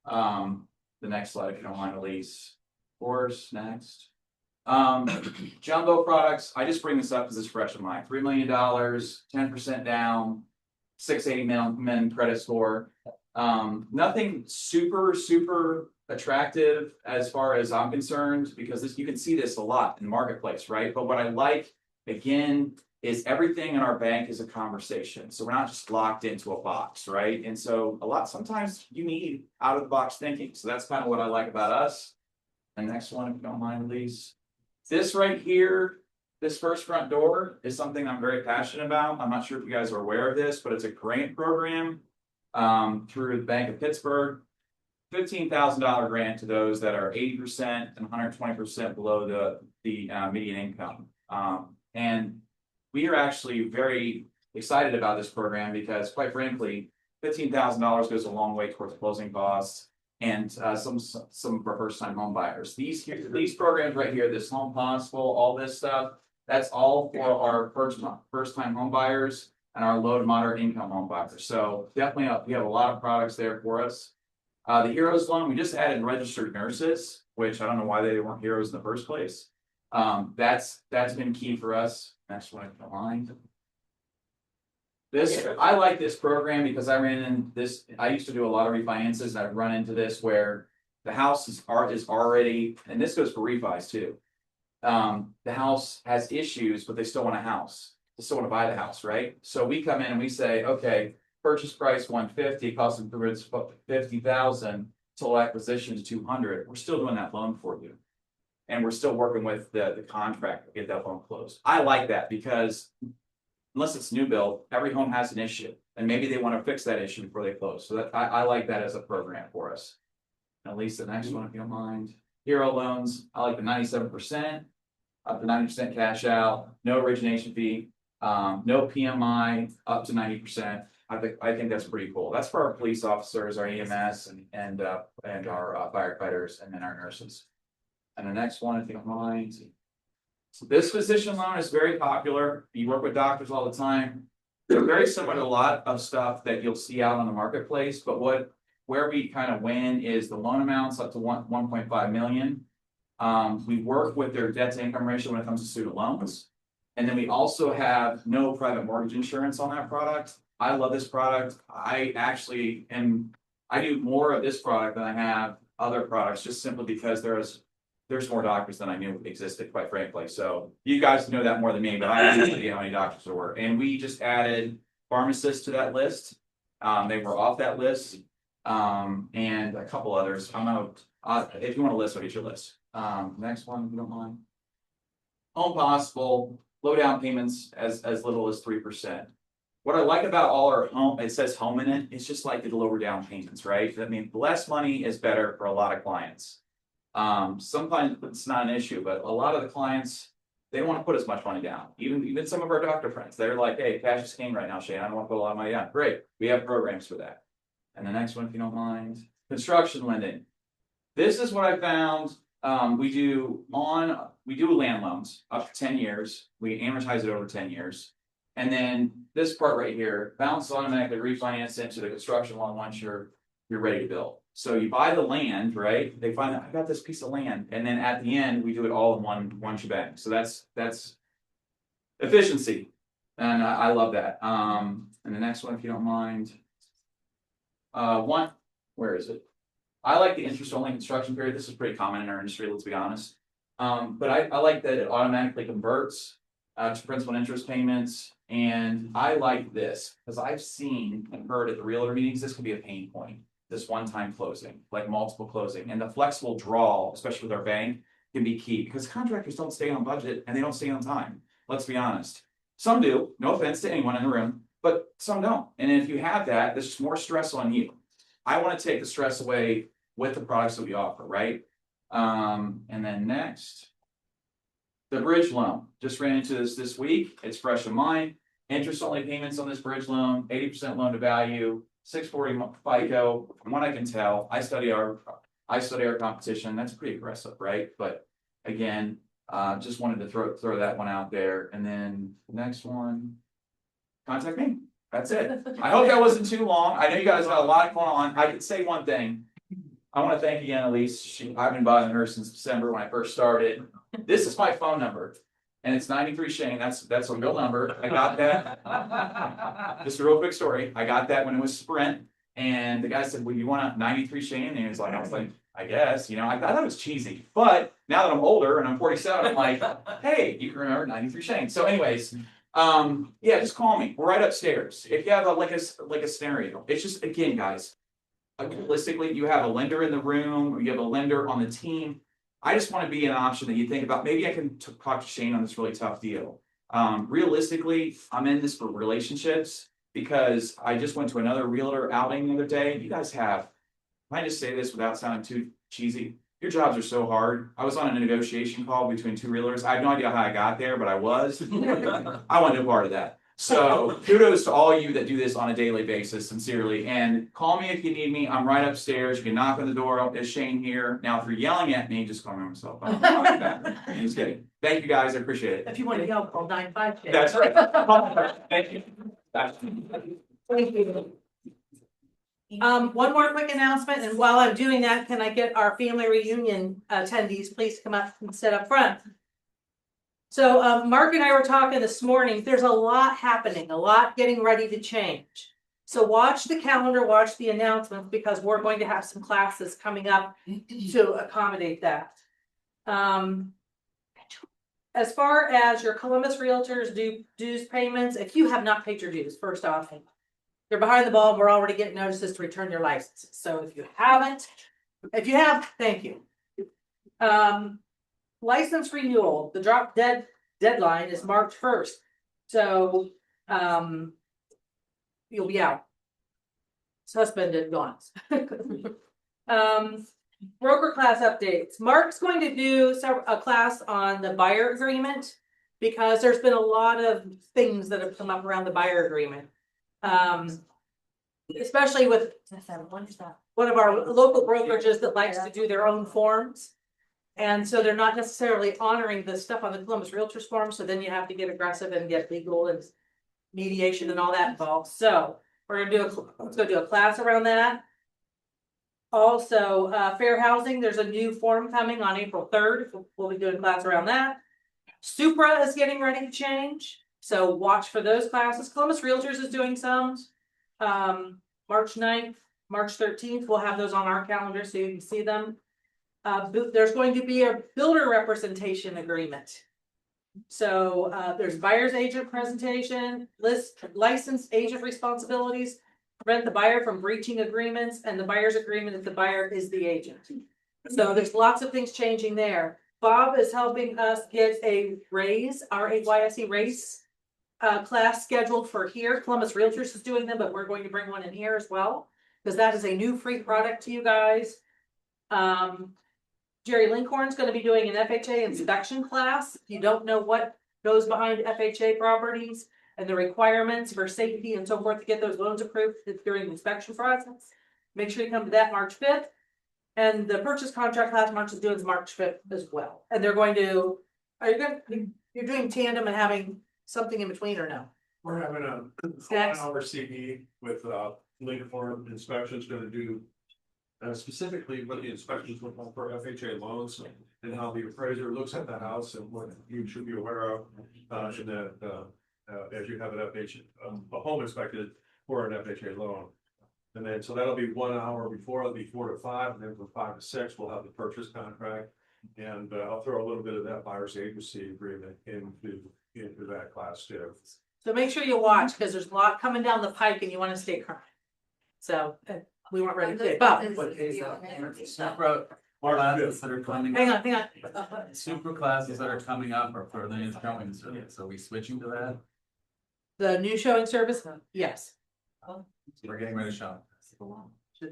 the next slide, if you don't mind, Elise. Of course, next. Jumbo products. I just bring this up because it's fresh in mind. $3 million, 10% down, 680 min credit score. Nothing super attractive as far as I'm concerned, because you can see this a lot in the marketplace, right? But what I like, again, is everything in our bank is a conversation. So we're not just locked into a box, right? And so sometimes you need out of the box thinking. So that's kind of what I like about us. And next one, if you don't mind, Elise. This right here, this first front door is something I'm very passionate about. I'm not sure if you guys are aware of this, but it's a grant program through the Bank of Pittsburgh. $15,000 grant to those that are 80% and 120% below the median income. And we are actually very excited about this program because, quite frankly, $15,000 goes a long way towards closing costs and some of our first-time home buyers. These programs right here, this Home Possible, all this stuff, that's all for our first-time home buyers and our low to moderate income home buyers. So definitely, we have a lot of products there for us. The Heroes loan, we just added registered nurses, which I don't know why they weren't heroes in the first place. That's been key for us. Next one, if you don't mind. I like this program because I ran in this. I used to do a lot of refinances, and I've run into this where the house is already, and this goes for refis too. The house has issues, but they still want a house. They still want to buy the house, right? So we come in and we say, okay, purchase price 150, cost improvements 50,000, total acquisition is 200. We're still doing that loan for you, and we're still working with the contract to get that loan closed. I like that because unless it's new build, every home has an issue, and maybe they want to fix that issue before they close. So that I like that as a program for us. At least the next one, if you don't mind. Hero loans, I like the 97%, up to 90% cash out, no origination fee, no PMI, up to 90%. I think that's pretty cool. That's for our police officers, our EMS, and our firefighters, and then our nurses. And the next one, if you don't mind. So this physician loan is very popular. You work with doctors all the time. They're very similar to a lot of stuff that you'll see out on the marketplace, but where we kind of win is the loan amounts up to 1.5 million. We work with their debt to income ratio when it comes to student loans. And then we also have no private mortgage insurance on that product. I love this product. I do more of this product than I have other products, just simply because there's more doctors than I knew existed, quite frankly. So you guys know that more than me, but I have no idea how many doctors there were. And we just added pharmacists to that list. They were off that list. And a couple others. I'm out. If you want a list, I'll get your list. Next one, if you don't mind. Home Possible, low down payments as little as 3%. What I like about all our home, it says home in it, it's just like the lower down payments, right? I mean, less money is better for a lot of clients. Sometimes it's not an issue, but a lot of the clients, they don't want to put as much money down. Even some of our doctor friends, they're like, hey, cash is king right now, Shane. I don't want to put a lot of money down. Great. We have programs for that. And the next one, if you don't mind, construction lending. This is what I found. We do land loans up to 10 years. We amortize it over 10 years. And then this part right here, balance automatically refinance into the construction loan once you're ready to build. So you buy the land, right? They find out I got this piece of land, and then at the end we do it all in one shebang. So that's efficiency, and I love that. And the next one, if you don't mind, where is it? I like the interest only construction period. This is pretty common in our industry, let's be honest. But I like that it automatically converts to principal and interest payments. And I like this because I've seen and heard at the realtor meetings, this can be a pain point. This one-time closing, like multiple closing, and the flexible draw, especially with our bank, can be key because contractors don't stay on budget and they don't stay on time. Let's be honest. Some do, no offense to anyone in the room, but some don't. And if you have that, there's just more stress on you. I want to take the stress away with the products that we offer, right? And then next, the bridge loan. Just ran into this week. It's fresh in mind. Interest only payments on this bridge loan, 80% loan to value, 640 FICO. From what I can tell, I study our competition. That's pretty aggressive, right? But again, just wanted to throw that one out there. And then the next one, contact me. That's it. I hope that wasn't too long. I know you guys got a lot going on. I could say one thing. I want to thank again, Elise. I've been bothering her since December when I first started. This is my phone number. And it's 93 Shane. That's a real number. I got that. Just a real quick story. I got that when it was Sprint. And the guy said, well, you want a 93 Shane? And he was like, I was like, I guess, I thought it was cheesy. But now that I'm older and I'm 47, I'm like, hey, you can remember 93 Shane. So anyways, yeah, just call me. We're right upstairs. If you have like a scenario, it's just, again, guys, realistically, you have a lender in the room, or you have a lender on the team. I just want to be an option that you think about. Maybe I can talk to Shane on this really tough deal. Realistically, I'm in this for relationships. Because I just went to another realtor outing the other day, you guys have, can I just say this without sounding too cheesy? Your jobs are so hard. I was on a negotiation call between two realtors. I have no idea how I got there, but I was. I want no part of that. So kudos to all you that do this on a daily basis, sincerely. And call me if you need me. I'm right upstairs. You can knock on the door. Is Shane here? Now, if you're yelling at me, just call me myself. I'm just kidding. Thank you guys. I appreciate it. If you want to yell, call 952. That's right. Thank you. Thank you. One more quick announcement, and while I'm doing that, can I get our family reunion attendees, please come up and sit up front. So, Mark and I were talking this morning, there's a lot happening, a lot getting ready to change. So watch the calendar, watch the announcements, because we're going to have some classes coming up to accommodate that. As far as your Columbus Realtors dues payments, if you have not paid your dues, first off, you're behind the ball. We're already getting notices to return your licenses. So if you haven't, if you have, thank you. License renewal, the drop dead deadline is March 1st. So you'll be out. Suspended, gone. Broker class updates. Mark's going to do a class on the buyer agreement, because there's been a lot of things that have come up around the buyer agreement. Especially with one of our local brokerages that likes to do their own forms. And so they're not necessarily honoring the stuff on the Columbus Realtors form. So then you have to get aggressive and get legal and mediation and all that involved. So we're gonna let's go do a class around that. Also, fair housing, there's a new form coming on April 3rd. We'll be doing a class around that. Supra is getting ready to change, so watch for those classes. Columbus Realtors is doing some. March 9th, March 13th, we'll have those on our calendar so you can see them. There's going to be a builder representation agreement. So there's buyer's agent presentation, licensed agent responsibilities, prevent the buyer from breaching agreements, and the buyer's agreement if the buyer is the agent. So there's lots of things changing there. Bob is helping us get a raise, RAYSE raise class scheduled for here. Columbus Realtors is doing them, but we're going to bring one in here as well, because that is a new free product to you guys. Jerry Linkhorn's going to be doing an FHA inspection class. If you don't know what goes behind FHA properties and the requirements for safety and so forth to get those loans approved during the inspection process, make sure you come to that March 5th. And the purchase contract class March is doing March 5th as well. And they're going to, you're doing tandem and having something in between, or no? We're having a 1-hour CD with Lincoln Inspections, going to do specifically what the inspections look like for FHA loans and how the appraiser looks at the house and what you should be aware of in that as you have a home inspected for an FHA loan. And then, so that'll be 1 hour before, it'll be 4 to 5, and then from 5 to 6, we'll have the purchase contract. And I'll throw a little bit of that buyer's agency agreement into that class too. So make sure you watch, because there's a lot coming down the pike and you want to stay current. So we weren't ready to, but Supra classes that are coming hang up. on. Super classes that are coming up are for the showing service. So we switching to that? The new showing service, yes. We're getting ready to show.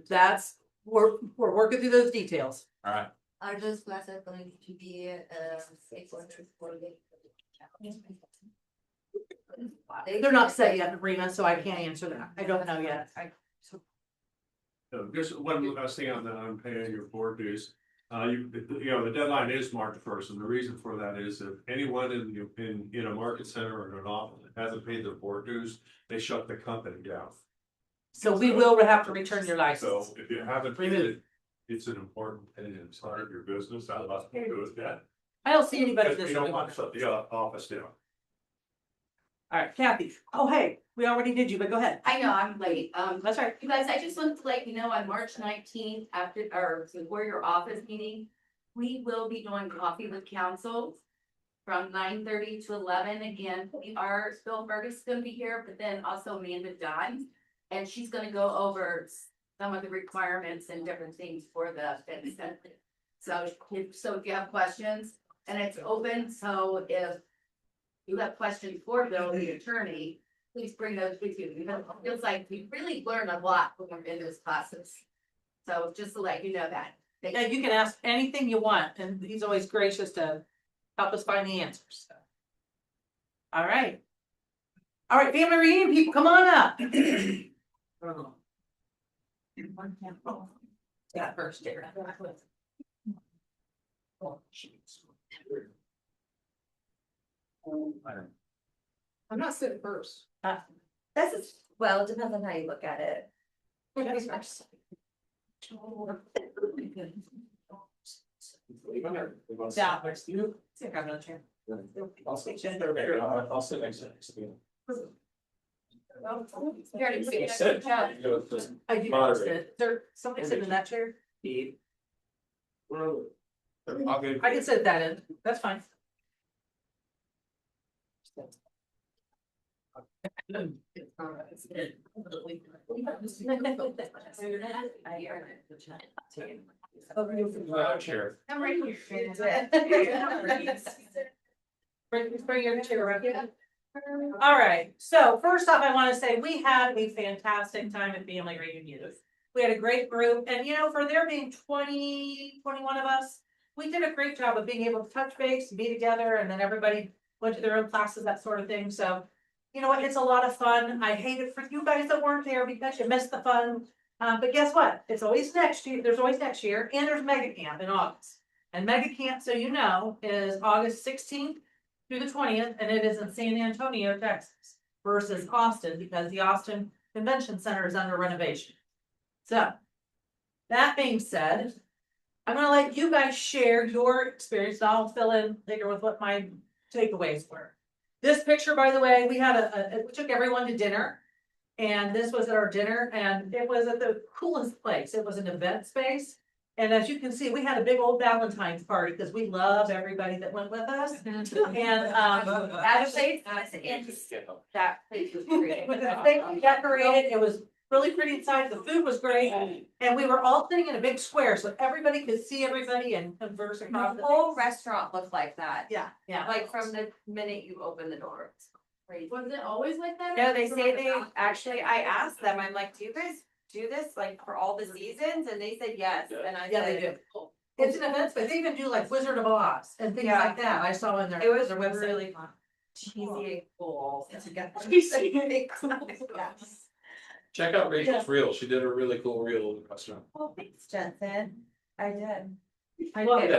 That's, we're working through those details. All right. Are those classes going to be safe for They're not set yet, Sabrina, so I can't answer that. I don't know yet. Just one last thing on paying your board dues. The deadline is March 1st, and the reason for that is if anyone in a market center or in an office that hasn't paid their board dues, they shut the company down. So we will have to return your license. So if you haven't paid it, it's an important and it's part of your business. I love to do that. I don't see anybody Because this we don't week. want to shut the office down. All right, Kathy. Oh, hey, we already did you, but go ahead. I know, I'm late. That's right. You guys, I just wanted to let you know on March 19th, before your office meeting, we will be doing coffee with council from 9:30 to 11. Again, Bill Fergus is gonna be here, but then also Amanda Dunn. And she's gonna go over some of the requirements and different things for the fitness center. So if you have questions, and it's open, so if you have questions for Bill, the attorney, please bring those with you, because it feels like we really learn a lot when we're in those classes. So just to let you know that. Yeah, you can ask anything you want, and he's always gracious to help us find the answers. All right. All right, family reunion people, come on up. Yeah, first, Jared. I'm not sitting first. This is, well, it depends on how you look at it. Yeah, there's you. See, grab another chair. I'll sit there. I'll sit next to you. You already see it. Sit. Yeah. I do Moderate. sit. Is there somebody sitting in that chair? I'll go. I can sit at that end, that's fine. Chair. I'm right here. Bring your chair around here. All right, so first off, I want to say we had a fantastic time at family reunions. We had a great group, and you know, for there being 21 of us, we did a great job of being able to touch base, be together, and then everybody went to their own classes, that sort of thing. So, you know what, it's a lot of fun. I hate it for you guys that weren't there because you missed the fun. But guess what? It's always next year. There's always next year, and there's Mega Camp in August. And Mega Camp, so you know, is August 16th through the 20th, and it is in San Antonio, Texas, versus Austin, because the Austin Convention Center is under renovation. So, that being said, I'm gonna let you guys share your experience, and I'll fill in later with what my takeaways were. This picture, by the way, we had we took everyone to dinner, and this was at our dinner, and it was at the coolest place. It was an event space. And as you can see, we had a big old Valentine's party because we love everybody that went with us. And That place was that place was great. it was a big decorated, it was really pretty inside, the food was great. And we were all sitting in a big square, so everybody could see everybody and converse across The the whole thing. restaurant looked like that, Yeah, yeah. like from the minute you open the door. It's crazy. Was it always like that? No, they say they, actually, I asked them, I'm like, do you guys do this like for all the seasons? And they said yes, and I Yeah, they said, do. It's an event, but they even do like Wizard of Oz and things Yeah. like that. I saw in their. it was their website. really fun. Cheesy balls. Cheesy. Yes. Check out Rachel's reel. She did a really cool reel in the restaurant. Well, thanks, Jensen. I did. Well, you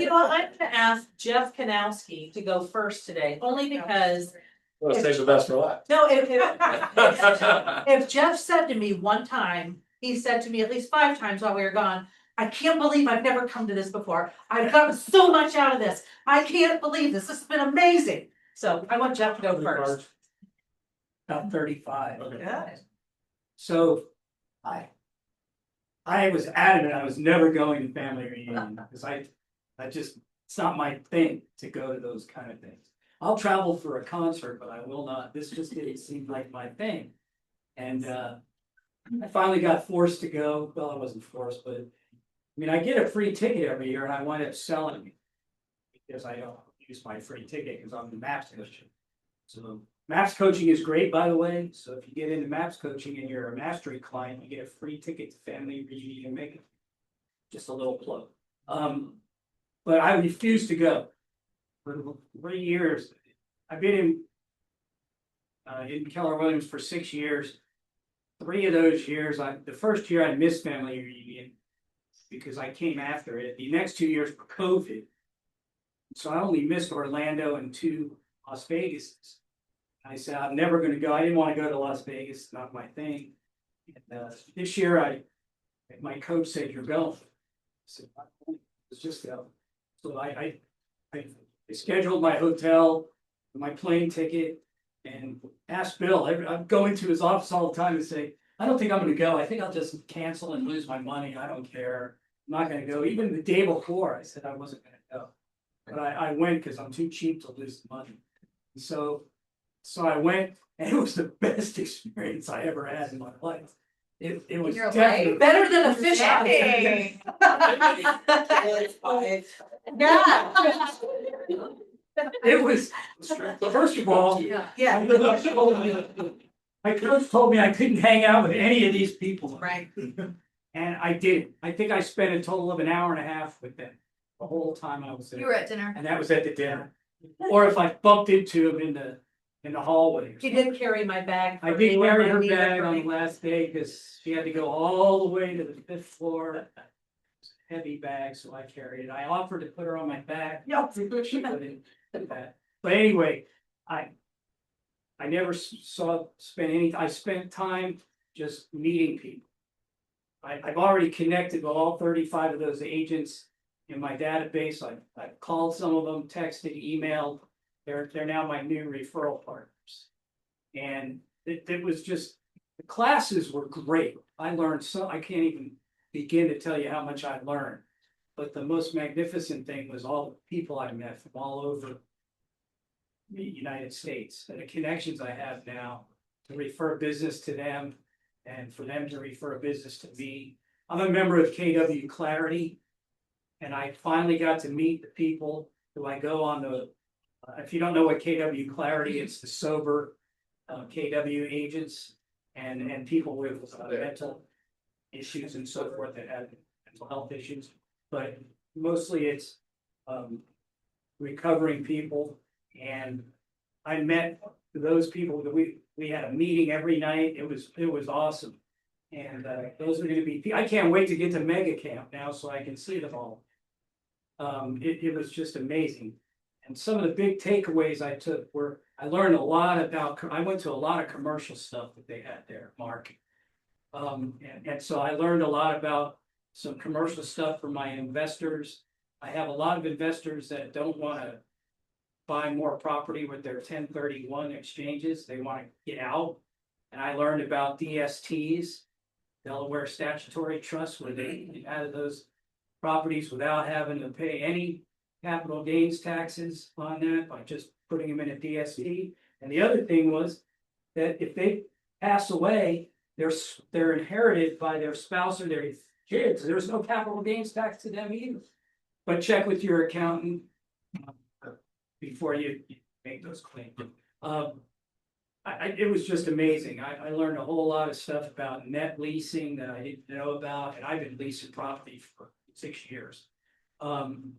know what, I'm gonna ask Jeff Kanowski to go first today, only because. Well, save the best for last. No, if Jeff said to me one time, he said to me at least 5 times while we were gone, I can't believe I've never come to this before. I've gotten so much out of this. I can't believe this. This has been amazing. So I want Jeff to go first. About 35. Yeah. So I was adamant I was never going to family reunion because I just, it's not my thing to go to those kind of things. I'll travel for a concert, but I will not, this just didn't seem like my thing. And I finally got forced to go, well, I wasn't forced, but I mean, I get a free ticket every year and I wind up selling it. Because I don't use my free ticket because I'm the MAPS coach. So MAPS coaching is great, by the way, so if you get into MAPS coaching and you're a mastery client, you get a free ticket to family reunion and make it. Just a little plug. But I refuse to go. For 3 years, I've been in Keller Williams for 6 years. 3 of those years, the first year I missed family reunion because I came after it. The next 2 years were COVID. So I only missed Orlando and 2 Las Vegas. I said, I'm never gonna go. I didn't want to go to Las Vegas, not my thing. And this year my coach said, you're going. I said, let's just go. So I scheduled my hotel, my plane ticket, and asked Bill. I'm going to his office all the time and say, I don't think I'm gonna go. I think I'll just cancel and lose my money. I don't care. I'm not gonna go. Even the day before, I said I wasn't gonna go. But I went because I'm too cheap to lose the money. So I went, and it was the best experience I ever had in my life. It was definitely Better than a fish. Yeah. It was, so first of all, Yeah. my coach told me I couldn't hang out with any of these people. Right. And I did. I think I spent a total of an hour and a half with them the whole time I was there. You were at dinner. And that was at the dinner. Or if I bumped into him in the hallway. She did carry my bag. I for did me when carry I her needed it bag for on me. the last day because she had to go all the way to the 5th floor. Heavy bag, so I carried it. I offered to put her on my back. Yep. She wouldn't do that. But anyway, I never I spent time just meeting people. I've already connected with all 35 of those agents in my database. I've called some of them, texted, emailed. They're now my new referral partners. And it was just, the classes were great. I learned I can't even begin to tell you how much I learned. But the most magnificent thing was all the people I met from all over the United States and the connections I have now to refer business to them and for them to refer business to me. I'm a member of KW Clarity, and I finally got to meet the people who I go on the, if you don't know what KW Clarity, it's the sober KW agents and people with mental issues and so forth that have mental health issues. But mostly it's recovering people. And I met those people that we had a meeting every night. It was awesome. And those are going to be, I can't wait to get to Mega Camp now so I can see them all. It was just amazing. And some of the big takeaways I took were, I learned a lot about, I went to a lot of commercial stuff that they had there, Mark. And so I learned a lot about some commercial stuff for my investors. I have a lot of investors that don't want to buy more property with their 1031 exchanges. They want to get out. And I learned about DSTs, Delaware Statutory Trust, where they get out of those properties without having to pay any capital gains taxes on that by just putting them in a DST. And the other thing was that if they pass away, they're inherited by their spouse or their kids. There's no capital gains tax to them either. But check with your accountant before you make those claims. It was just amazing. I learned a whole lot of stuff about net leasing that I didn't know about, and I've been leasing property for 6 years. And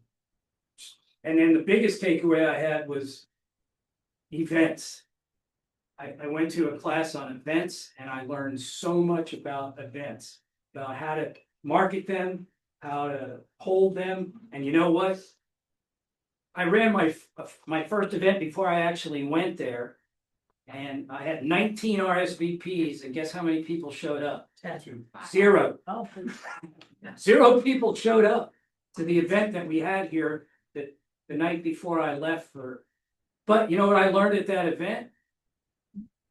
then the biggest takeaway I had was events. I went to a class on events and I learned so much about events, about how to market them, how to hold them. And you know what? I ran my first event before I actually went there. And I had 19 RSVPs, and guess how many people showed up? 0. Oh. 0 people showed up to the event that we had here the night before I left but you know what I learned at that event?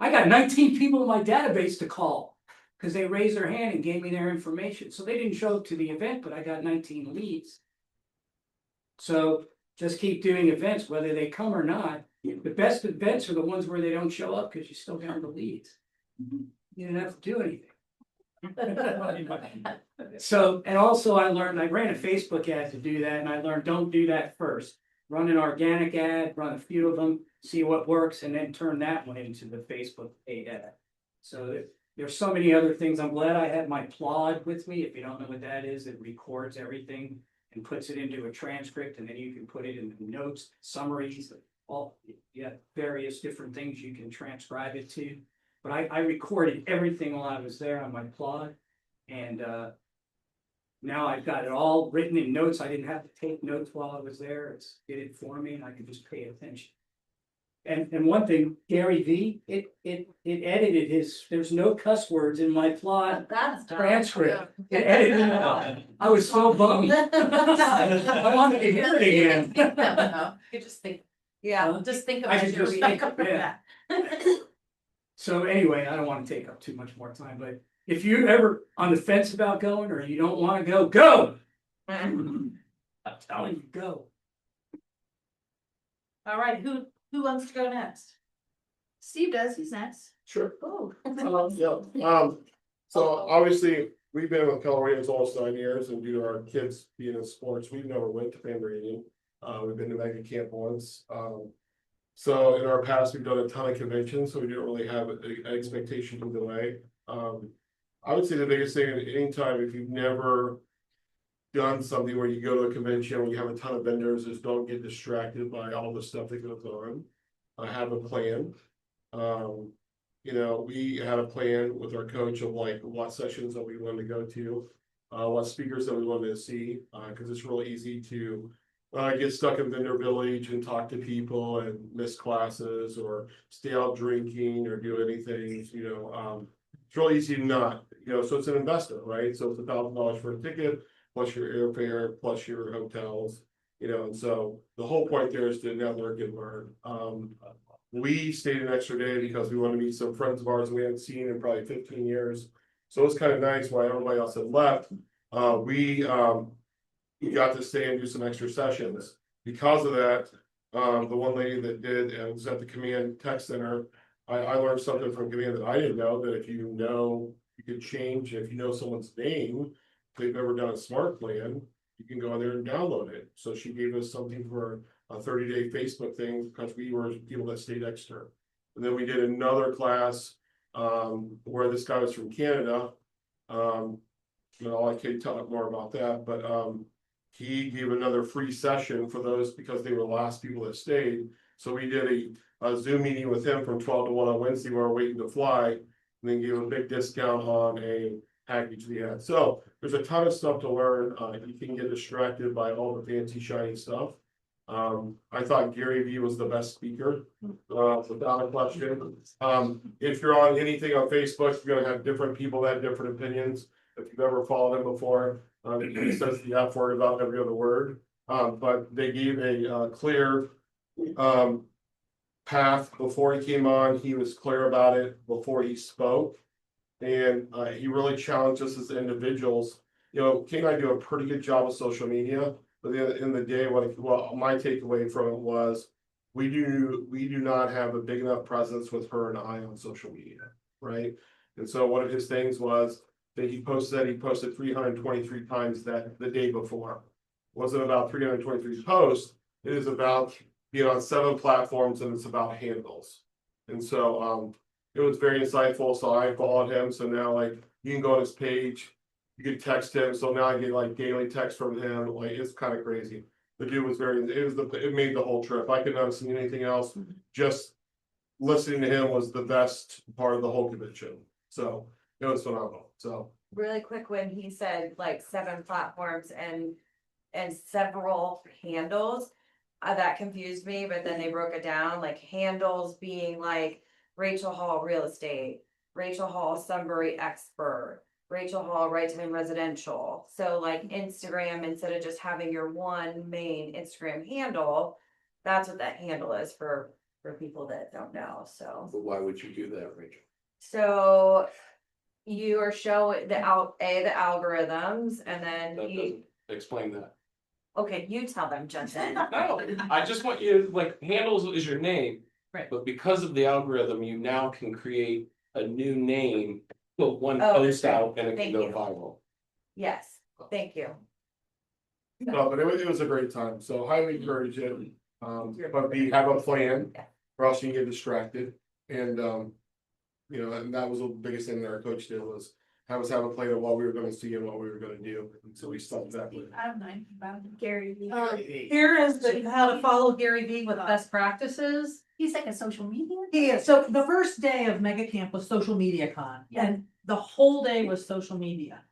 I got 19 people in my database to call because they raised their hand and gave me their information. So they didn't show up to the event, but I got 19 leads. So just keep doing events, whether they come or not. The best events are the ones where they don't show up because you still got the leads. You didn't have to do anything. So, and also I learned, I ran a Facebook ad to do that, and I learned don't do that first. Run an organic ad, run a few of them, see what works, and then turn that one into the Facebook paid ad. So there's so many other things. I'm glad I had my Plod with me. If you don't know what that is, it records everything and puts it into a transcript, and then you can put it in the notes, summaries, various different things you can transcribe it to. But I recorded everything while I was there on my Plod, and now I've got it all written in notes. I didn't have to take notes while I was there. It did it for me, and I could just pay attention. And one thing, Gary V, it edited his. There's no cuss words in my Plod transcript. It edited it out. I was so bummed. I wanted to hear it again. You just think. Yeah, just think I about should your just reading. think, yeah. So anyway, I don't want to take up too much more time, but if you're ever on the fence about going or you don't want to go, go. I'm telling you, go. All right, who wants to go next? Steve does, he's next. Sure. Oh. So obviously, we've been with Keller Williams almost 9 years, and due to our kids being in sports, we've never went to family reunion. We've been to Mega Camp once. So in our past, we've done a ton of conventions, so we didn't really have an expectation either way. I would say the biggest thing at any time, if you've never done something where you go to a convention where you have a ton of vendors, is don't get distracted by all the stuff that goes on. Have a plan. You know, we had a plan with our coach of like what sessions that we wanted to go to, what speakers that we wanted to see, because it's really easy to get stuck in vendor village and talk to people and miss classes or stay out drinking or do anything, you know, it's really easy to not, you know, so it's an investment, right? So it's $1,000 for a ticket, plus your airfare, plus your hotels, you know, and so the whole point there is to network and learn. We stayed an extra day because we wanted to meet some friends of ours we hadn't seen in probably 15 years. So it was kind of nice while everybody else had left. We got to stay and do some extra sessions. Because of that, the one lady that did was at the command tech center. I learned something from command that I didn't know, that if you know, you could change, if you know someone's name, if they've ever done a smart plan, you can go in there and download it. So she gave us something for a 30-day Facebook thing because we were people that stayed extra. And then we did another class where this guy was from Canada. And I can talk more about that, but he gave another free session for those because they were the last people that stayed. So we did a Zoom meeting with him from 12 to 1 on Wednesday while we're waiting to fly, and then gave a big discount on a package we had. So there's a ton of stuff to learn. You can get distracted by all the fancy shiny stuff. I thought Gary Vee was the best speaker, without a question. If you're on anything on Facebook, you're gonna have different people that have different opinions. If you've ever followed him before, he says the F word about every other word. But they gave a clear path before he came on. He was clear about it before he spoke. And he really challenged us as individuals. You know, King and I do a pretty good job of social media. But at the end of the day, my takeaway from it was we do not have a big enough presence with her and I on social media, right? And so one of his things was that he posted 323 times the day before. It wasn't about 323 posts, it is about being on 7 platforms and it's about handles. And so it was very insightful. So I followed him. So now like you can go on his page. You could text him, so now I get like daily text from him. Like it's kind of crazy. The dude was it made the whole trip. I could not have seen anything else. Just listening to him was the best part of the whole convention. So it was phenomenal. So really quick, when he said like 7 platforms and several handles, that confused me. But then they broke it down, like handles being like Rachel Hall Real Estate, Rachel Hall Sunbury Expert, Rachel Hall Right Time Residential. So like Instagram, instead of just having your one main Instagram handle, that's what that handle is for people that don't know. So But why would you do that, Rachel? so you are showing the algorithms, and then That doesn't explain that. okay, you tell them, Jensen. No, I just want you, like, handles is your name. Right. But because of the algorithm, you now can create a new name, put one Oh, post okay. out and it can Thank go you. viral. Yes, thank you. no, but it was a great time. So highly encourage it. But have a plan, or else you can get distracted. And you know, and that was the biggest thing that our coach did was have us have a plan of what we were gonna see and what we were gonna do. And so we stuck that with. I have 9 about Gary Vee. Here is how to follow Gary Vee with best practices. He's like a social media. Yeah, so the first day of Mega Camp was Social Media Con, and the whole day was social media.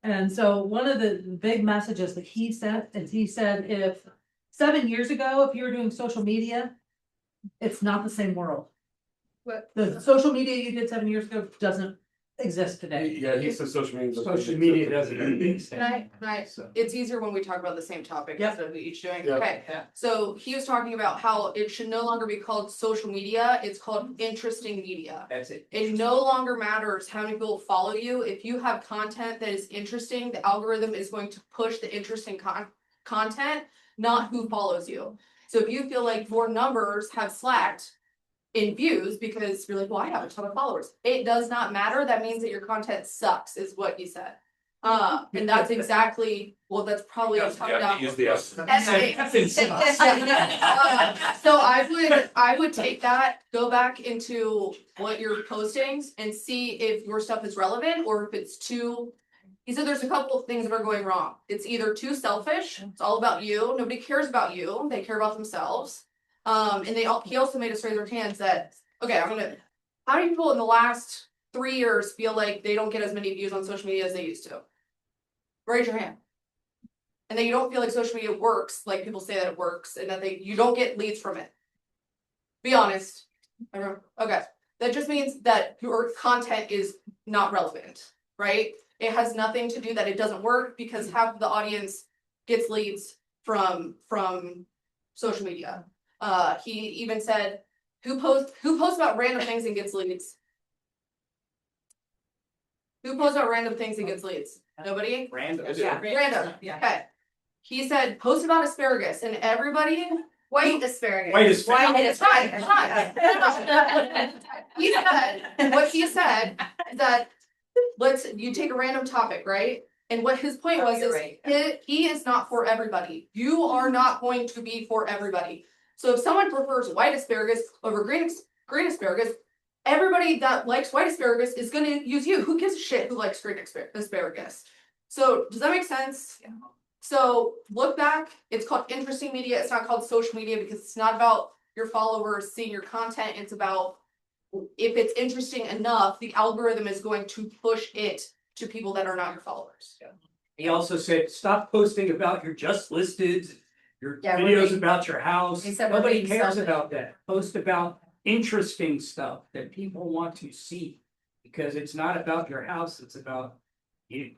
And so one of the big messages that he sent is he said, if 7 years ago, if you were doing social media, it's not the same world. What? The social media you did 7 years ago doesn't exist today. Yeah, he said social media. Social media doesn't exist. It's easier when we talk about the same topic Yep. instead of each doing, Yep. okay. So he was talking about how it should no longer be called social media, it's called interesting media. That's it. It no longer matters how many people follow you, if you have content that is interesting, the algorithm is going to push the interesting content, not who follows you. So if you feel like your numbers have slacked in views because you're like, well, I have a ton of followers, it does not matter, that means that your content sucks, is what you said. And that's exactly, well, that's probably what I'm talking about. Use the S. So I would take that, go back into what you're postings and see if your stuff is relevant or if it's too. He said there's a couple of things that are going wrong. It's either too selfish, it's all about you, nobody cares about you, they care about themselves. And he also made us raise our hands that, okay, how many people in the last 3 years feel like they don't get as many views on social media as they used to? Raise your hand. And then you don't feel like social media works, like people say that it works, and that you don't get leads from it. Be honest. Okay. That just means that your content is not relevant, right? It has nothing to do that it doesn't work because half of the audience gets leads from social media. He even said, who posts about random things and gets leads? Who posts about random things and gets leads? Nobody? Random. Yeah, random. Okay. He said, post about asparagus and everybody. White asparagus. White asparagus. He said, what he said is that you take a random topic, right? And what his point was is he is not for everybody. You are not going to be for everybody. So if someone prefers white asparagus over green asparagus, everybody that likes white asparagus is going to use you. Who gives a shit who likes green asparagus? So does that make sense? Yeah. So look back, it's called interesting media. It's not called social media because it's not about your followers seeing your content. It's about if it's interesting enough, the algorithm is going to push it to people that are not your followers. Yeah. He also said, stop posting about your just listed, your videos about your house. Nobody cares about that. Post about interesting stuff that people want to see. Because it's not about your house, it's about you.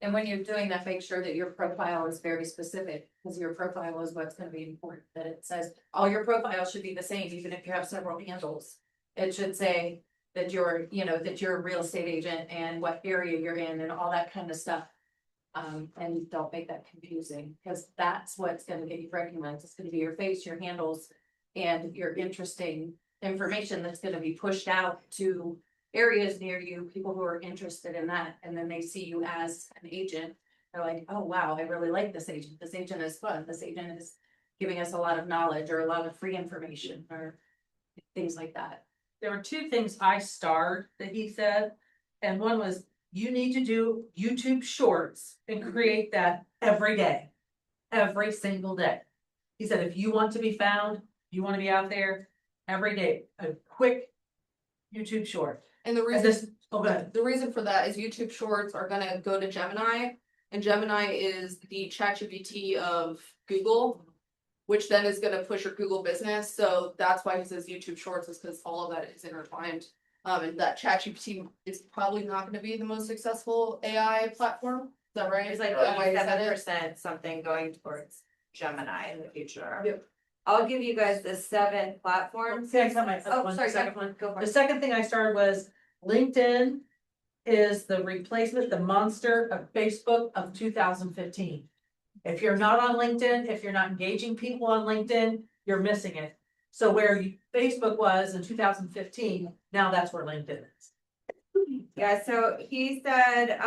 And when you're doing that, make sure that your profile is very specific, because your profile is what's gonna be important, that it says, all your profiles should be the same, even if you have several handles. It should say that you're, that you're a real estate agent and what area you're in and all that kind of stuff. And don't make that confusing, because that's what's gonna get you recognized. It's gonna be your face, your handles, and your interesting information that's gonna be pushed out to areas near you, people who are interested in that, and then they see you as an agent. They're like, oh wow, I really like this agent. This agent is fun. This agent is giving us a lot of knowledge or a lot of free information or things like that. There were two things I starred that he said, and one was you need to do YouTube shorts and create that every day, every single day. He said, if you want to be found, you want to be out there every day, a quick YouTube short. And the reason for that is YouTube Shorts are gonna go to Gemini, and Gemini is the ChatGPT of Google, which then is gonna push your Google business. So that's why he says YouTube Shorts, is because all of that is intertwined. And that ChatGPT is probably not gonna be the most successful AI platform. Is that right? It's like 87% something going towards Gemini in the future. Yep. I'll give you guys the 7 platforms. Sorry, Second one, go for The it. second thing I started was LinkedIn is the replacement, the monster of Facebook of 2015. If you're not on LinkedIn, if you're not engaging people on LinkedIn, you're missing it. So where Facebook was in 2015, now that's where LinkedIn is. Yeah, so he said,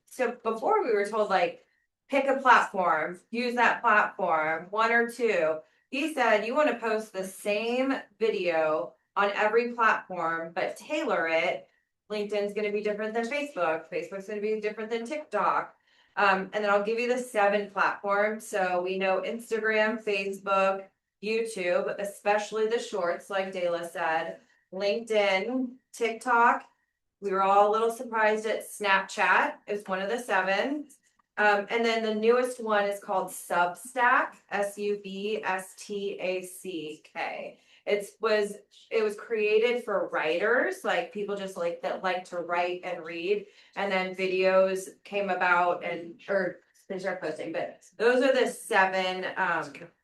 so before we were told like, pick a platform, use that platform, 1 or 2. He said you want to post the same video on every platform, but tailor it. LinkedIn's going to be different than Facebook. Facebook's going to be different than TikTok. And then I'll give you the 7 platforms. So we know Instagram, Facebook, YouTube, especially the shorts, like Dayla said, LinkedIn, TikTok. We were all a little surprised at Snapchat is one of the 7. And then the newest one is called Substack, Substack. It was created for writers, like people just like that like to write and read, and then videos came about or they start posting, but those are the 7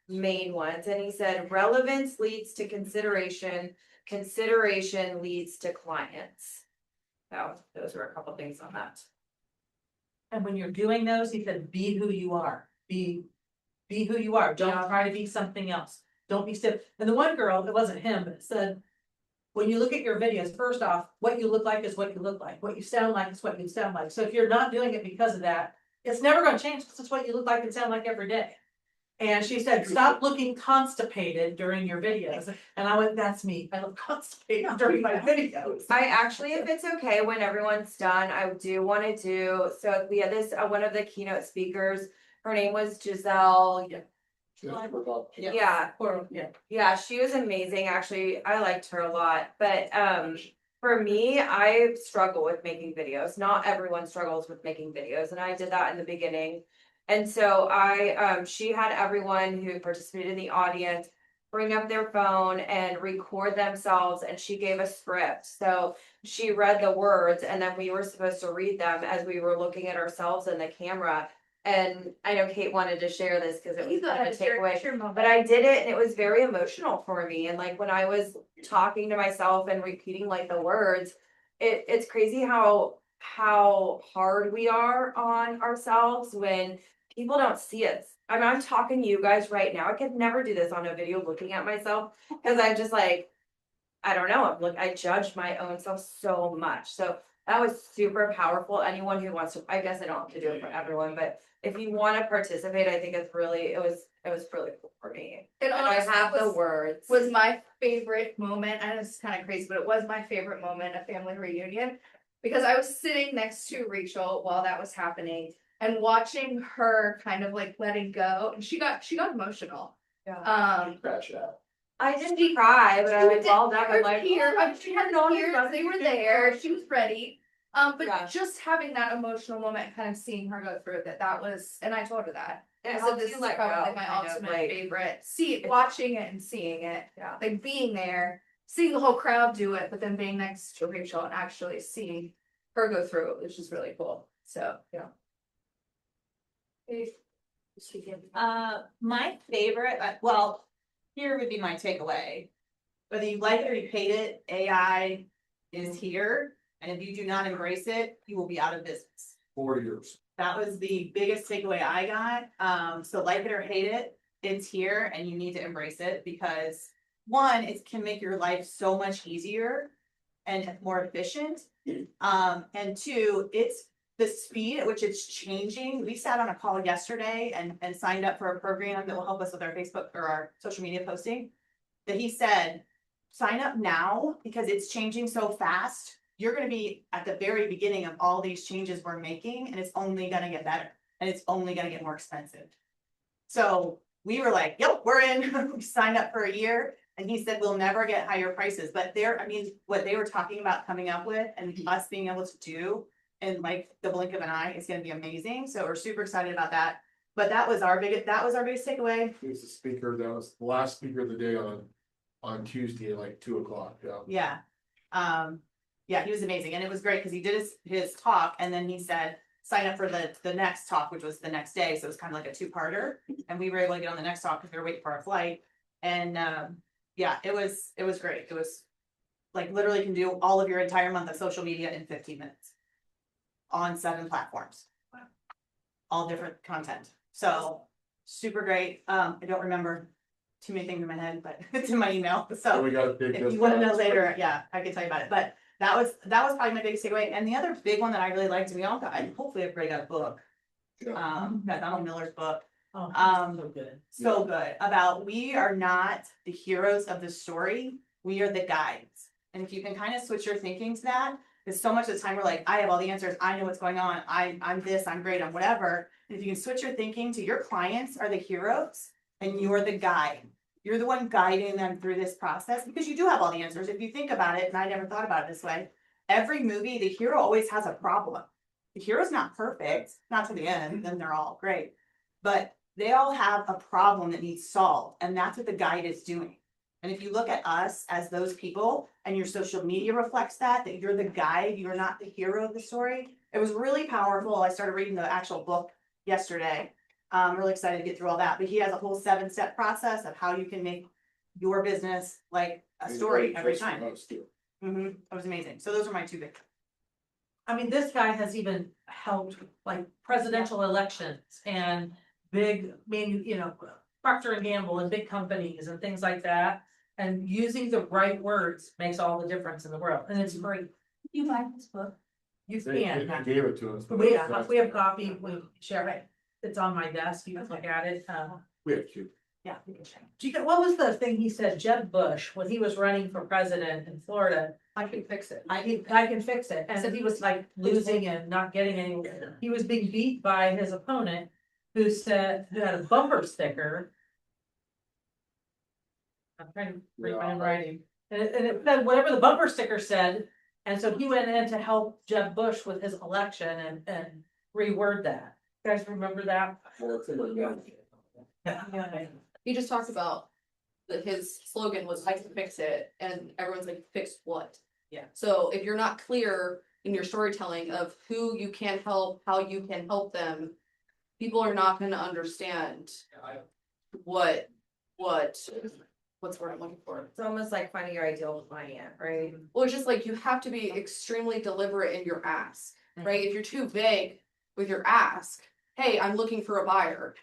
main ones. And he said relevance leads to consideration leads to clients. So those were a couple things on that. And when you're doing those, he said, be who you are. Be who you are. Don't try to be something else. Don't be stiff. And the one girl, it wasn't him, but said, when you look at your videos, first off, what you look like is what you look like, what you sound like is what you sound like. So if you're not doing it because of that, it's never gonna change, because it's what you look like and sound like every day. And she said, stop looking constipated during your videos. And I went, that's me. I look constipated during my videos. I actually, if it's okay, when everyone's done, I do wanna do, so we had this, one of the keynote speakers, her name was Giselle. Yeah. Yeah, she was amazing, actually, I liked her a lot, but, for me, I struggle with making videos, not everyone struggles with making videos, and I did that in the beginning. And so she had everyone who participated in the audience bring up their phone and record themselves, and she gave a script. So she read the words, and then we were supposed to read them as we were looking at ourselves in the camera. And I know Kate wanted to share this because it was kind of a takeaway, but I did it and it was very emotional for me. And like when I was talking to myself and repeating like the words, it's crazy how hard we are on ourselves when people don't see us. I mean, I'm talking to you guys right now. I could never do this on a video looking at myself because I'm just like, I don't know. I judge my own self so much. So that was super powerful. Anyone who wants to, I guess I don't have to do it for everyone, but if you want to participate, I think it's really, it was really cool for me. It And I honestly have the words. Was my favorite moment. I know this is kind of crazy, but it was my favorite moment of family reunion because I was sitting next to Rachel while that was happening and watching her kind of like letting go, and she got emotional. Yeah. Crash out. I didn't cry, but I was all up. I'm like, here. oh, She had no tears. They were there. She was ready. But just having that emotional moment, kind of seeing her go through it, that was, and I told her that. It I said helps this you is let probably go, my kind of, ultimate like- favorite. Watching it and seeing it. Yeah. Like being there, seeing the whole crowd do it, but then being next to Rachel and actually seeing her go through it, which is really cool. So yeah. My favorite, well, here would be my takeaway. Whether you like it or you hate it, AI is here, and if you do not embrace it, you will be out of business. 4 years. That was the biggest takeaway I got. So like it or hate it, it's here and you need to embrace it because one, it can make your life so much easier and more efficient. And two, it's the speed at which it's changing. We sat on a call yesterday and signed up for a program that will help us with our Facebook or our social media posting. That he said, sign up now because it's changing so fast. You're gonna be at the very beginning of all these changes we're making, and it's only gonna get better, and it's only gonna get more expensive. So we were like, yep, we're in, we signed up for a year, and he said, we'll never get higher prices, but what they were talking about coming up with and us being able to do in like the blink of an eye is gonna be amazing, so we're super excited about that. But that was our biggest takeaway. He was the speaker, that was the last speaker of the day on Tuesday at like 2:00, yeah. Yeah, he was amazing, and it was great because he did his talk, and then he said, sign up for the next talk, which was the next day, so it was kind of like a two-parter. And we were able to get on the next talk because we were waiting for our flight. And yeah, it was great. It was like literally can do all of your entire month of social media in 15 minutes on 7 platforms. All different content. So super great. I don't remember too many things in my head, but it's in my email. So And we got a big if you want to know later, yeah, I can tell you about it. But that was probably my biggest takeaway. And the other big one that I really liked, and we all got, and hopefully everybody got a book. Got Donald Miller's book. So good. So good about we are not the heroes of the story. We are the guides. And if you can kind of switch your thinking to that, because so much of the time we're like, I have all the answers. I know what's going on. I'm this, I'm great, I'm whatever. And if you can switch your thinking to your clients are the heroes and you're the guide. You're the one guiding them through this process because you do have all the answers. If you think about it, and I never thought about it this way, every movie, the hero always has a problem. The hero's not perfect, not to the end, then they're all great. But they all have a problem that needs solved, and that's what the guide is doing. And if you look at us as those people and your social media reflects that you're the guide, you're not the hero of the story. It was really powerful. I started reading the actual book yesterday. I'm really excited to get through all that, but he has a whole 7-step process of how you can make your business like a story every time. It was amazing. So those are my 2 big. I mean, this guy has even helped like presidential elections and big, Procter and Gamble and big companies and things like that. And using the right words makes all the difference in the world, and it's free. You buy this book? You They can. gave it to us. but We have copy, we share it. It's on my desk, you can look at it, We have two. yeah. we can share. Do you get, what was the thing he said, Jeb Bush, when he was running for president in Florida? I can fix it. I can fix it, and he was like losing and not getting anywhere. He was being beat by his opponent, who had a bumper sticker. I'm trying to read my own writing, and it said whatever the bumper sticker said, and so he went in to help Jeb Bush with his election and reword that. You guys remember that? He just talked about that his slogan was I can fix it, and everyone's like, fix what? Yeah. So if you're not clear in your storytelling of who you can help, how you can help them, people are not gonna understand what's the word I'm looking for. It's almost like finding your ideal client, right? Well, it's just like you have to be extremely deliberate in your ask, right? If you're too vague with your ask, hey, I'm looking for a buyer.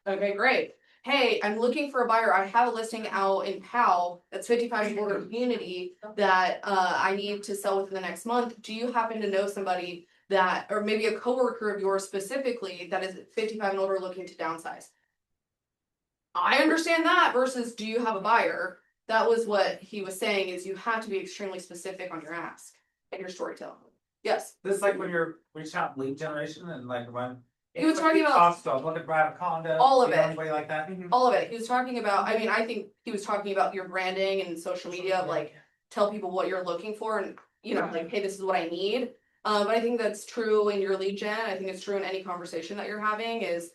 Okay, great. Hey, I'm looking for a buyer. I have a listing out in Powell that's 55 and older community that I need to sell within the next month. Do you happen to know somebody that, or maybe a coworker of yours specifically that is 55 and older looking to downsize? I understand that versus do you have a buyer? That was what he was saying, is you have to be extremely specific on your ask and your storytelling. Yes. This is like when you're reaching out lead generation and like when. He was talking about Costco, looking to buy a condo. all of you know, it. Anybody like that? All of it. He was talking about, I mean, I think he was talking about your branding and social media, of like, tell people what you're looking for and, you know, like, hey, this is what I need. But I think that's true in your lead gen. I think it's true in any conversation that you're having, is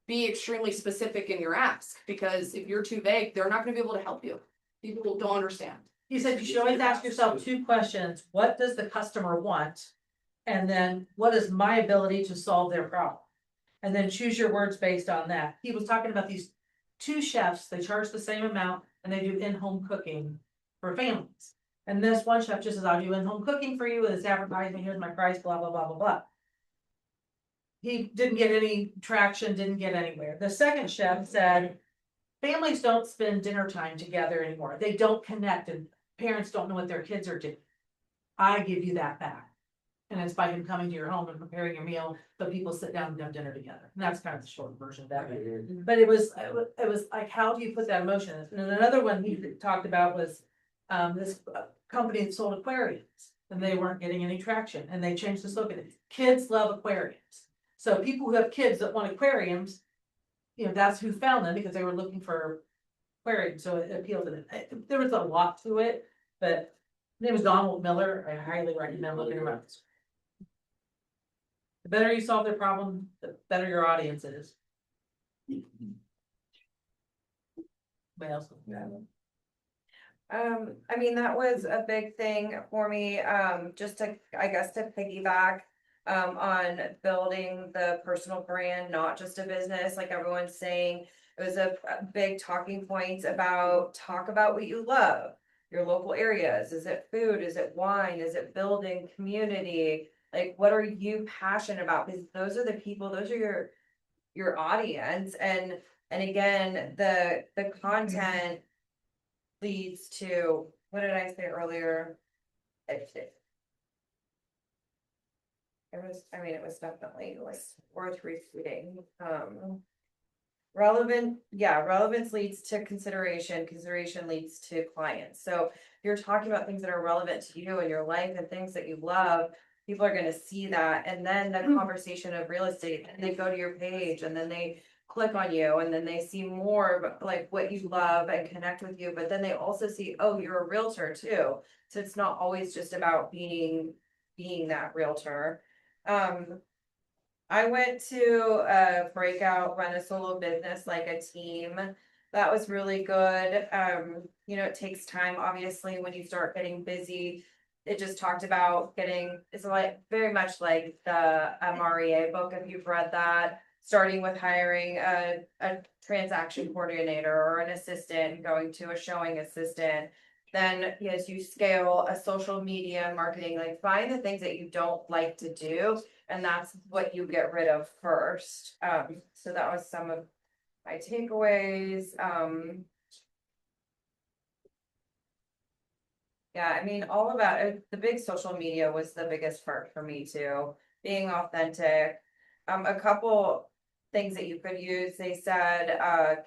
be extremely specific in your ask, because if you're too vague, they're not gonna be able to help you. People don't understand. He said you should always ask yourself two questions. What does the customer want? And then what is my ability to solve their problem? And then choose your words based on that. He was talking about these two chefs, they charge the same amount and they do in-home cooking for families. And this one chef just says, I'll do in-home cooking for you, and it's advertising, here's my price, blah, blah, blah, blah, blah. He didn't get any traction, didn't get anywhere. The second chef said, families don't spend dinner time together anymore. They don't connect, and parents don't know what their kids are doing. I give you that back. And it's by him coming to your home and preparing your meal, so people sit down and have dinner together. And that's kind of the short version of that. But it was like, how do you put that emotion? And then another one he talked about was this company that sold aquariums, and they weren't getting any traction, and they changed the slogan. Kids love aquariums. So people who have kids that want aquariums, you know, that's who found them, because they were looking for aquariums, so it appealed to them. There was a lot to it, but his name was Donald Miller. I highly recommend looking him up. The better you solve their problem, the better your audience is. What else? I mean, that was a big thing for me, just to, I guess, to piggyback on building the personal brand, not just a business, like everyone's saying. It was a big talking point about, talk about what you love, your local areas. Is it food? Is it wine? Is it building community? Like, what are you passionate about? Because those are the people, those are your audience. And again, the content leads to, what did I say earlier? It was definitely like worth repeating. Relevance leads to consideration leads to clients. So if you're talking about things that are relevant to you and your life and things that you love, people are gonna see that. And then the conversation of real estate, and they go to your page and then they click on you, and then they see more of like what you love and connect with you, but then they also see, oh, you're a realtor too. So it's not always just about being that realtor. I went to a breakout, run a solo business like a team. That was really good. You know, it takes time, obviously, when you start getting busy. It just talked about it's like very much like the MREA book, if you've read that, starting with hiring a transaction coordinator or an assistant, going to a showing assistant. Then as you scale a social media marketing, like find the things that you don't like to do, and that's what you get rid of first. So that was some of my takeaways. Yeah, I mean, all about it, the big social media was the biggest part for me too, being authentic. A couple things that you could use, they said,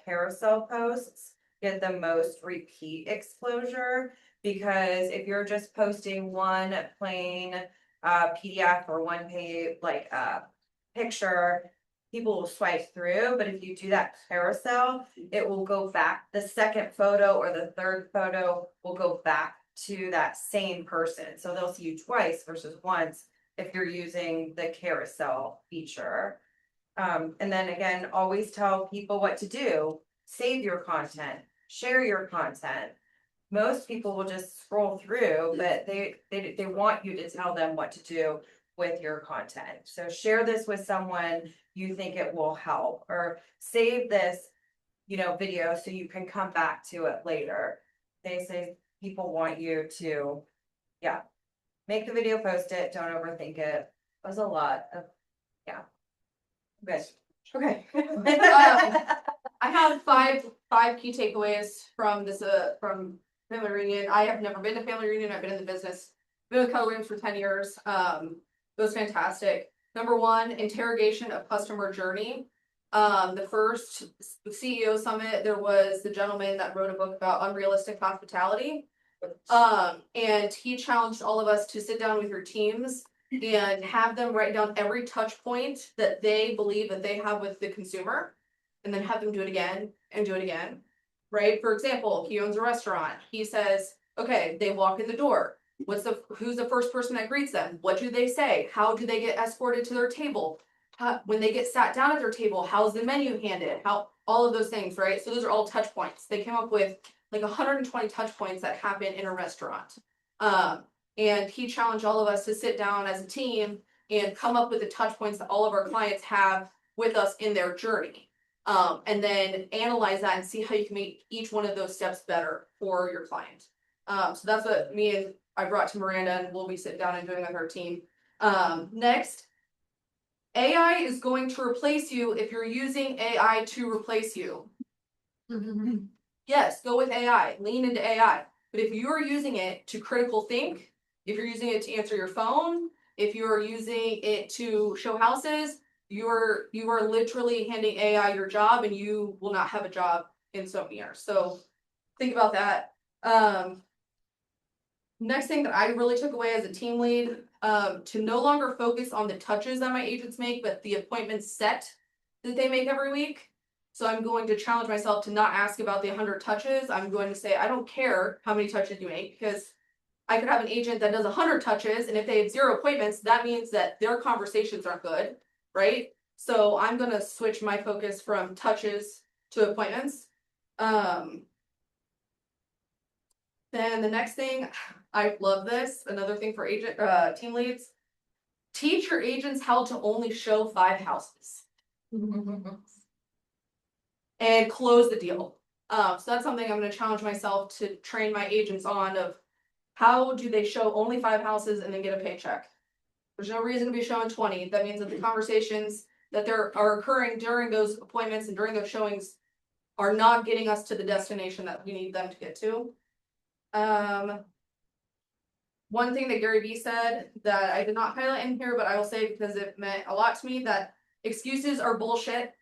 carousel posts get the most repeat exposure. Because if you're just posting one plain, PDF or one page, like, picture, people will swipe through, but if you do that carousel, it will go back, the second photo or the third photo will go back to that same person, so they'll see you twice versus once if you're using the carousel feature. And then again, always tell people what to do, save your content, share your content. Most people will just scroll through, but they want you to tell them what to do with your content. So share this with someone you think it will help, or save this, video so you can come back to it later. They say people want you to, yeah, make the video, post it, don't overthink it. It was a lot of, yeah. Good. Okay. I have five key takeaways from this, from family reunion. I have never been to family reunion. I've been in the business, been with Keller Williams for 10 years. It was fantastic. Number one, interrogation of customer journey. The first CEO summit, there was the gentleman that wrote a book about unrealistic hospitality. And he challenged all of us to sit down with your teams and have them write down every touch point that they believe that they have with the consumer, and then have them do it again and do it again. Right? For example, he owns a restaurant. He says, okay, they walk in the door. Who's the first person that greets them? What do they say? How do they get escorted to their table? When they get sat down at their table, how's the menu handed? How, all of those things, right? So those are all touch points. They came up with like 120 touch points that happen in a restaurant. And he challenged all of us to sit down as a team and come up with the touch points that all of our clients have with us in their journey. And then analyze that and see how you can make each one of those steps better for your client. So that's what me and I brought to Miranda, and we'll be sitting down and doing with our team. Next, AI is going to replace you if you're using AI to replace you. Yes, go with AI, lean into AI. But if you're using it to critical think, if you're using it to answer your phone, if you're using it to show houses, you are literally handing AI your job, and you will not have a job in so many years. So think about that. Next thing that I really took away as a team lead, to no longer focus on the touches that my agents make, but the appointment set that they make every week. So I'm going to challenge myself to not ask about the 100 touches. I'm going to say, I don't care how many touches you make, because I could have an agent that does 100 touches, and if they have 0 appointments, that means that their conversations aren't good, right? So I'm going to switch my focus from touches to appointments. Then the next thing, I love this, another thing for team leads, teach your agents how to only show 5 houses. And close the deal. So that's something I'm going to challenge myself to train my agents on, of how do they show only 5 houses and then get a paycheck. There's no reason to be showing 20. That means that the conversations that are occurring during those appointments and during those showings are not getting us to the destination that we need them to get to. One thing that Gary Vee said that I did not highlight in here, but I will say because it meant a lot to me, that excuses are bullshit.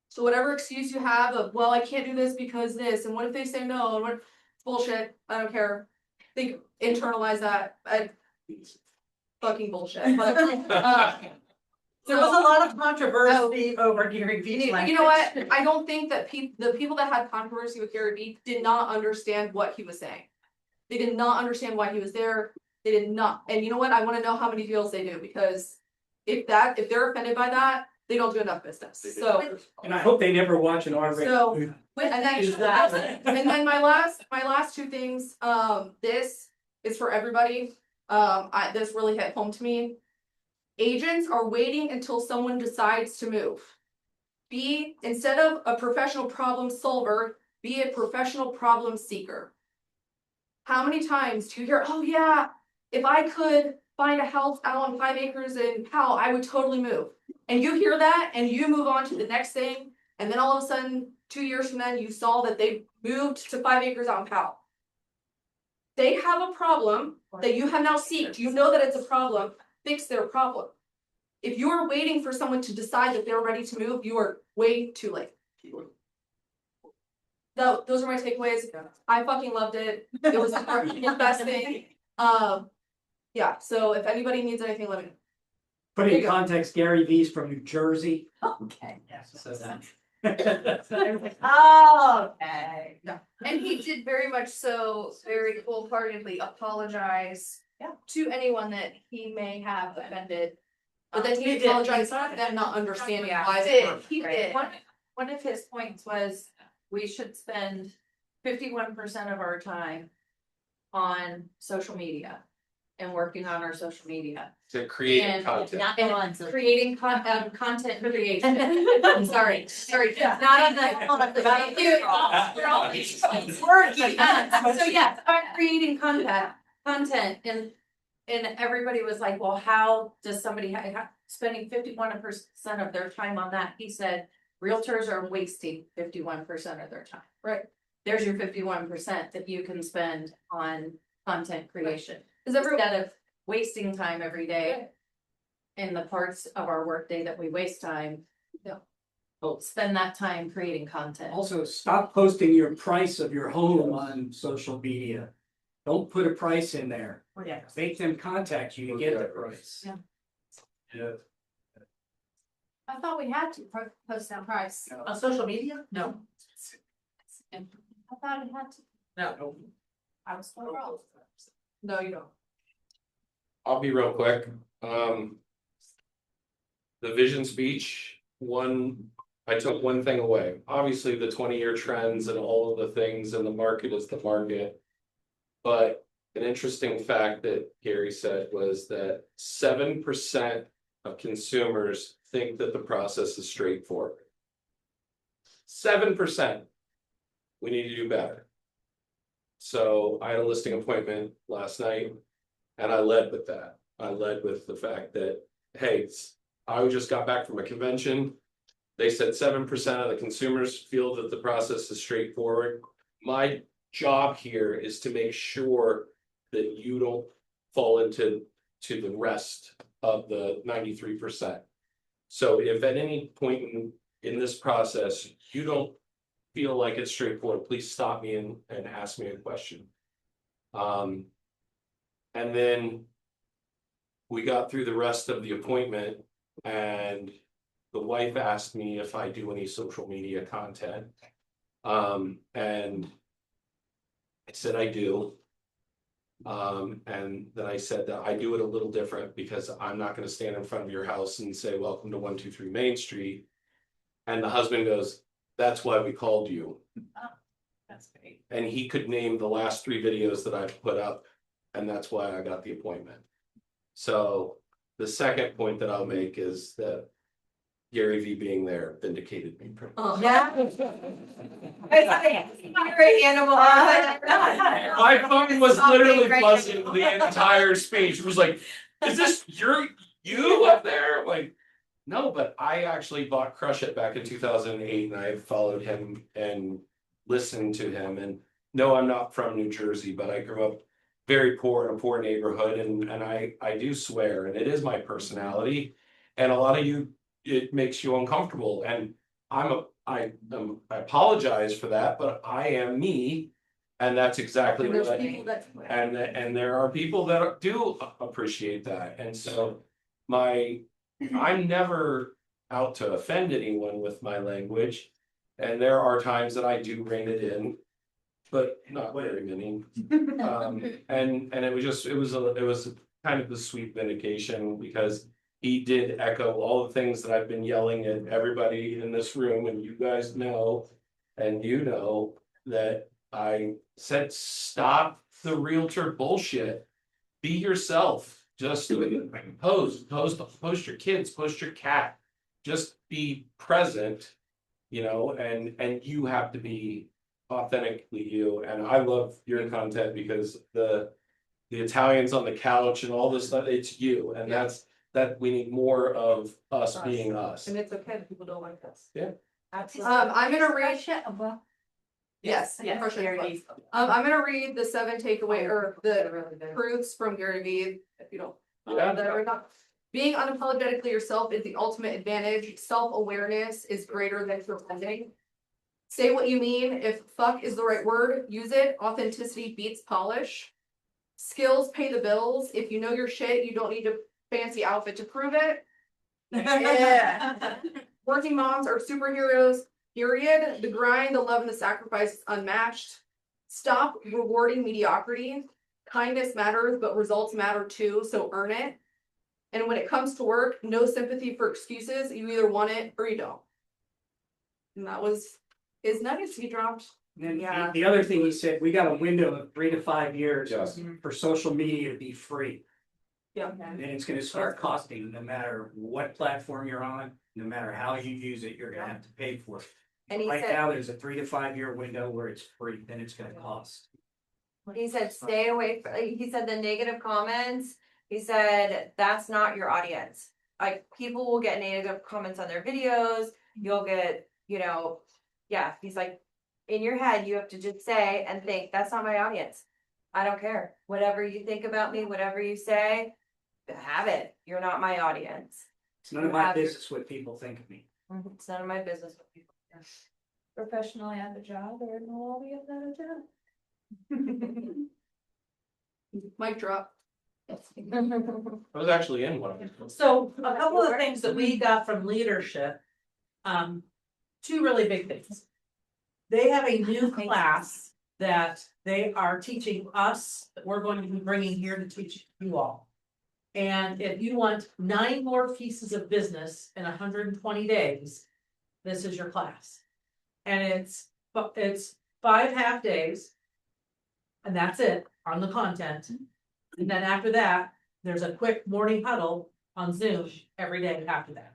So whatever excuse you have of, well, I can't do this because this, and what if they say no, and what, it's bullshit. I don't care. Internalize that. Fucking bullshit. But, there was a lot of controversy over Gary Vee's language. You know what? I don't think that the people that had controversy with Gary Vee did not understand what he was saying. They did not understand why he was there. They did not. And you know what? I want to know how many deals they do, because if they're offended by that, they don't do enough business. So, And I hope they never watch an R-rated. so, and then my last 2 things. This is for everybody. This really hit home to me. Agents are waiting until someone decides to move. Instead of a professional problem solver, be a professional problem seeker. How many times do you hear, oh yeah, if I could find a house out on 5 acres in Powell, I would totally move. And you hear that and you move on to the next thing. And then all of a sudden, 2 years from then, you saw that they moved to 5 acres out in Powell. They have a problem that you have now seen, you know that it's a problem, fix their problem. If you are waiting for someone to decide that they're ready to move, you are way too late. Those are my takeaways. I fucking loved it. It was the best thing. Yeah, so if anybody needs anything, let me know. Put There in you go. context, Gary V's from New Jersey. Okay. So that. Okay. And he did very much so, very wholeheartedly apologize to anyone that he may have offended. But then He he did. apologized for them not understanding why He they did, were. he did. One of his points was we should spend 51% of our time on social media and working on our social media. To create And content. not on creating content creation. I'm sorry, not on the. We're all working. So yes, I'm creating content and everybody was like, well, how does somebody spending 51% of their time on that? He said, realtors are wasting 51% of their time. Right. There's your 51% that you can spend on content creation. Is everyone- Instead of wasting time every day in the parts of our workday that we waste time. Yeah. Well, spend that time creating content. Also, stop posting your price of your home on social media. Don't put a price in there. Yeah. Make them contact you to get the price. Yeah. Yeah. I thought we had to post that price. On social media? No. I thought we had to. No. I was so wrong. No, you don't. I'll be real quick. The vision speech, I took one thing away. Obviously, the 20-year trends and all of the things in the market is the market. But an interesting fact that Gary said was that 7% of consumers think that the process is straightforward. 7%. We need to do better. So I had a listing appointment last night and I led with that. I led with the fact that, hey, I just got back from a convention. They said 7% of the consumers feel that the process is straightforward. My job here is to make sure that you don't fall into the rest of the 93%. So if at any point in this process, you don't feel like it's straightforward, please stop me and ask me a question. And then we got through the rest of the appointment and the wife asked me if I do any social media content. And I said I do. And then I said that I do it a little different because I'm not going to stand in front of your house and say, welcome to 123 Main Street. And the husband goes, that's why we called you. That's great. And he could name the last 3 videos that I've put up. And that's why I got the appointment. So the second point that I'll make is that Gary V being there vindicated me. Yeah. Great animal. My phone was literally buzzing the entire speech. It was like, is this you up there? Like, no, but I actually bought Crush It back in 2008 and I followed him and listened to him. And no, I'm not from New Jersey, but I grew up very poor in a poor neighborhood and I do swear and it is my personality. And a lot of you, it makes you uncomfortable. And I apologize for that, but I am me. And that's exactly And there's what people that. and there are people that do appreciate that. And so I'm never out to offend anyone with my language. And there are times that I do rein it in, but not very many. And it was kind of the sweet vindication because he did echo all the things that I've been yelling at everybody in this room, and you guys know, and you know that I said, stop the realtor bullshit. Be yourself. Just post your kids, post your cat. Just be present, and you have to be authentically you. And I love your content because the Italians on the couch and all this stuff, it's you. And that we need more of us being us. And it's okay if people don't like us. Yeah. I'm gonna read. Yes, Yes, for sure. Gary Vee. I'm gonna read the 7 takeaway or the truths from Gary Vee, if you don't. Yeah. that are not- Being unapologetically yourself is the ultimate advantage. Self-awareness is greater than pretending. Say what you mean. If fuck is the right word, use it. Authenticity beats polish. Skills pay the bills. If you know your shit, you don't need a fancy outfit to prove it. Yeah. Working moms are superheroes, period. The grind, the love, and the sacrifice is unmatched. Stop rewarding mediocrity. Kindness matters, but results matter too, so earn it. And when it comes to work, no sympathy for excuses. You either want it or you don't. And that was his nuggets he dropped. And the other thing he said, we got a window of 3 to 5 years Yes. for social media to be free. Yeah. And it's gonna start costing, no matter what platform you're on, no matter how you use it, you're gonna have to pay for it. And he Right said- now, there's a 3 to 5 year window where it's free, then it's gonna cost. He said, stay away, he said the negative comments, he said, that's not your audience. Like, people will get negative comments on their videos, you'll get, yeah, he's like, in your head, you have to just say and think, that's not my audience. I don't care, whatever you think about me, whatever you say, have it, you're not my audience. It's none of You my have your- business what people think of me. It's none of my business what people think. Professionally at the job, or no, we have that a job. Mic drop. I was actually in one of them. So a couple of things that we got from leadership, two really big things. They have a new class that they are teaching us, that we're going to be bringing here to teach you all. And if you want 9 more pieces of business in 120 days, this is your class. And it's 5 half days. And that's it on the content. And then after that, there's a quick morning huddle on Zoom every day after that.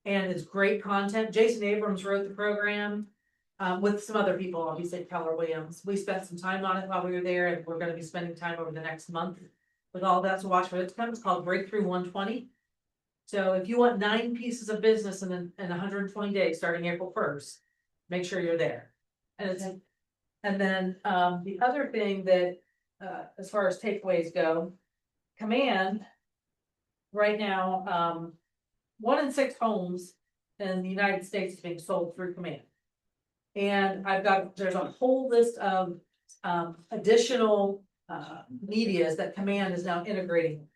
And it's great content. Jason Abrams wrote the program with some other people, obviously Keller Williams. We spent some time on it while we were there, and we're gonna be spending time over the next month with all that to watch for. It's called Breakthrough 120. So if you want 9 pieces of business in 120 days, starting April 1st, make sure you're there. And then the other thing that as far as takeaways go, Command right now, 1 in 6 homes in the United States is being sold through Command. And there's a whole list of additional medias that Command is now integrating.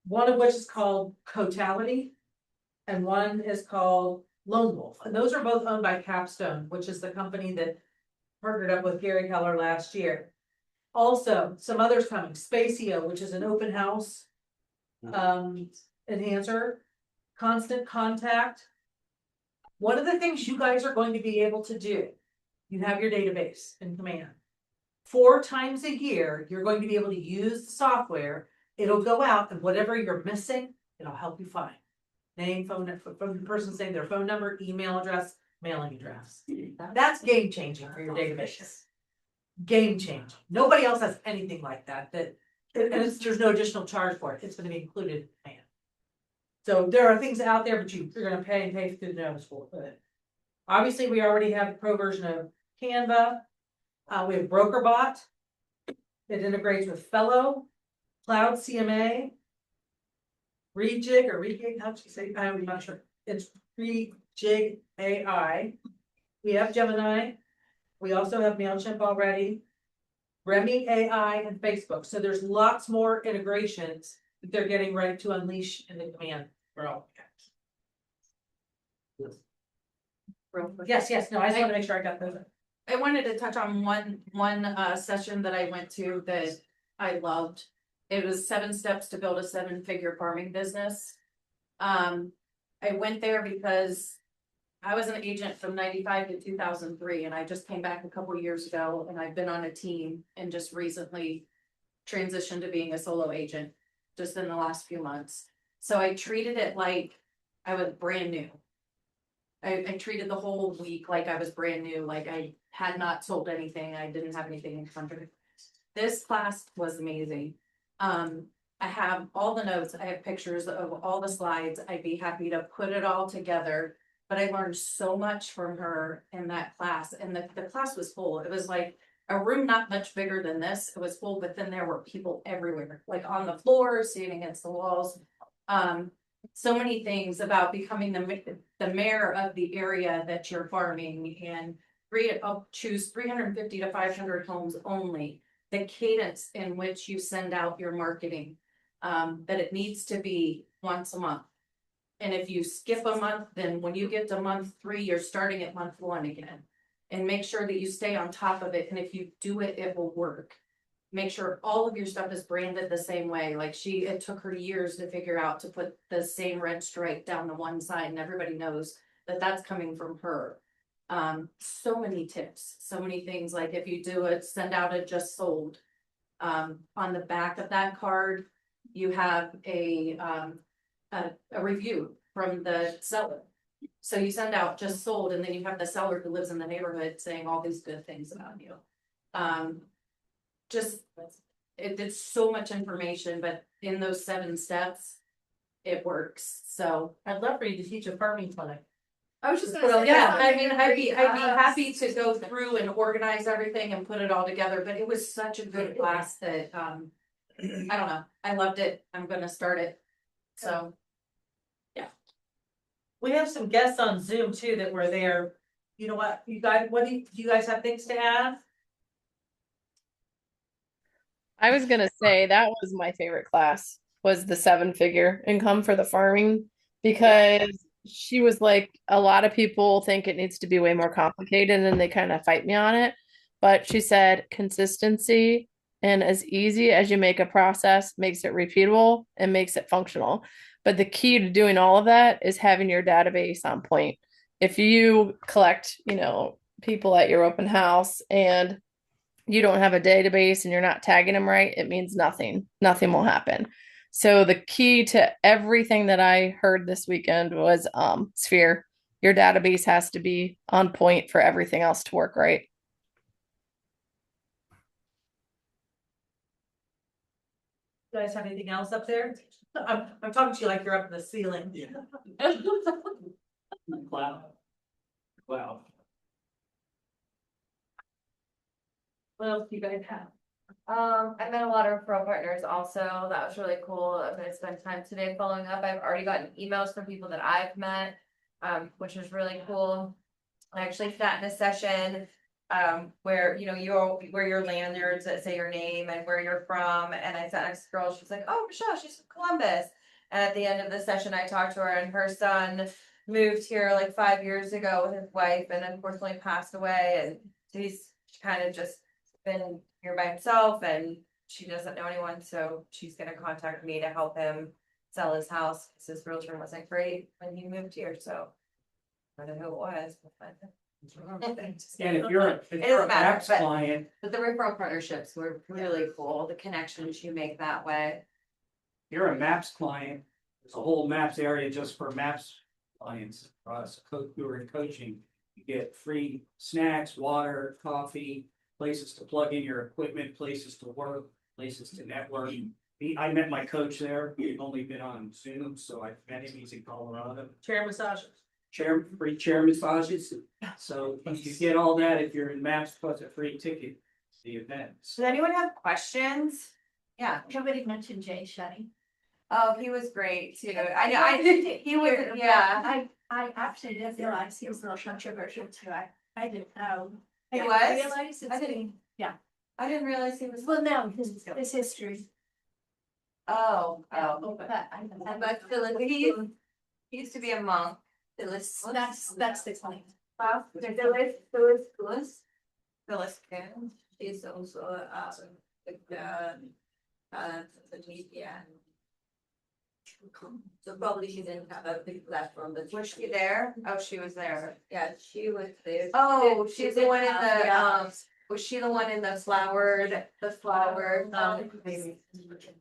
One of which is called Cotality, and one is called Lone Wolf. And those are both owned by Capstone, which is the company that partnered up with Gary Keller last year. Also, some others coming, Spacio, which is an open house enhancer, Constant Contact. One of the things you guys are going to be able to do, you have your database in Command. 4 times a year, you're going to be able to use the software. It'll go out, and whatever you're missing, it'll help you find. Name, phone, from the person saying their phone number, email address, mailing address. That's game changing for your database. Game changing. Nobody else has anything like that, there's no additional charge for it. It's gonna be included in Command. So there are things out there, but you're gonna pay through the nose for it. Obviously, we already have the pro version of Canva. We have BrokerBot. It integrates with Fellow, Cloud CMA, Rejig or Rejig, how'd you say? I'm not sure. It's Rejig AI. We have Gemini. We also have MailChimp already. Remy AI and Facebook. So there's lots more integrations that they're getting ready to unleash in the Command for all. Yes, no, I just want to make sure I got those. I wanted to touch on one session that I went to that I loved. It was 7 steps to build a 7-figure farming business. I went there because I was an agent from 95 to 2003, and I just came back a couple years ago, and I've been on a team and just recently transitioned to being a solo agent just in the last few months. So I treated it like I was brand new. I treated the whole week like I was brand new, like I had not sold anything, I didn't have anything in front of me. This class was amazing. I have all the notes, I have pictures of all the slides, I'd be happy to put it all together But I learned so much from her in that class, and the class was full. It was like a room not much bigger than this. It was full, but then there were people everywhere, like on the floor, sitting against the walls. So many things about becoming the mayor of the area that you're farming, and I'll choose 350 to 500 homes only. The cadence in which you send out your marketing, that it needs to be once a month. And if you skip a month, then when you get to month 3, you're starting at month 1 again. And make sure that you stay on top of it, and if you do it, it will work. Make sure all of your stuff is branded the same way. Like it took her years to figure out to put the same red stripe down the one side, and everybody knows that that's coming from her. So many tips, so many things, like if you do it, send out a just sold. On the back of that card, you have a review from the seller. So you send out just sold, and then you have the seller who lives in the neighborhood saying all these good things about you. It's so much information, but in those 7 steps, it works. So I'd love for you to teach a farming clinic. I was just gonna say, yeah, I mean, I'd be happy to go through and organize everything and put it all together, but it was such a good class that, I don't know, I loved it. I'm gonna start it. So. We have some guests on Zoom too that were there. You know what, you guys, do you guys have things to add? I was gonna say that was my favorite class, was the 7-figure income for the farming, because she was like, a lot of people think it needs to be way more complicated and they kind of fight me on it. But she said consistency and as easy as you make a process makes it repeatable and makes it functional. But the key to doing all of that is having your database on point. If you collect, people at your open house and you don't have a database and you're not tagging them right, it means nothing. Nothing will happen. So the key to everything that I heard this weekend was Sphere. Your database has to be on point for everything else to work right. You guys have anything else up there? I'm talking to you like you're up in the ceiling. Yeah. Wow. Wow. What else do you guys have? I met a lot of referral partners also. That was really cool. I'm gonna spend time today following up. I've already gotten emails from people that I've met, which is really cool. I actually sat in a session where where your lanyards that say your name and where you're from, and I sat next to a girl. She's like, "Oh, Michelle, she's from Columbus." And at the end of the session, I talked to her, and her son moved here like 5 years ago with his wife, and unfortunately passed away. And he's kind of just been here by himself, and she doesn't know anyone, so she's gonna contact me to help him sell his house because his realtor wasn't great when he moved here. So I don't know who it was. And if you're a Max client, But the referral partnerships were really cool, the connections you make that way. you're a MAPS client, there's a whole MAPS area just for MAPS clients, us who are in coaching. You get free snacks, water, coffee, places to plug in your equipment, places to work, places to network. I met my coach there. We've only been on Zoom, so I've met him. He's in Colorado. Chair massages. Free chair massages. So you get all that if you're in MAPS plus a free ticket to the event. Does anyone have questions? Yeah. Somebody mentioned Jay Shetty. Oh, he was great too. I know, he was, yeah. I actually didn't realize he was a little controversial too. I didn't know. He I was? didn't realize it's been, yeah. I didn't realize he was. Well, no, his history. Oh, But I. but Phyllis, he used to be a monk. Phyllis. That's the claim. Wow, Phyllis Kim. She's also the media. So probably she didn't have a big platform, but. Was she there? Oh, she was there. Yeah, she was there. Oh, she's the one in the, was she the one in the flowered? Maybe.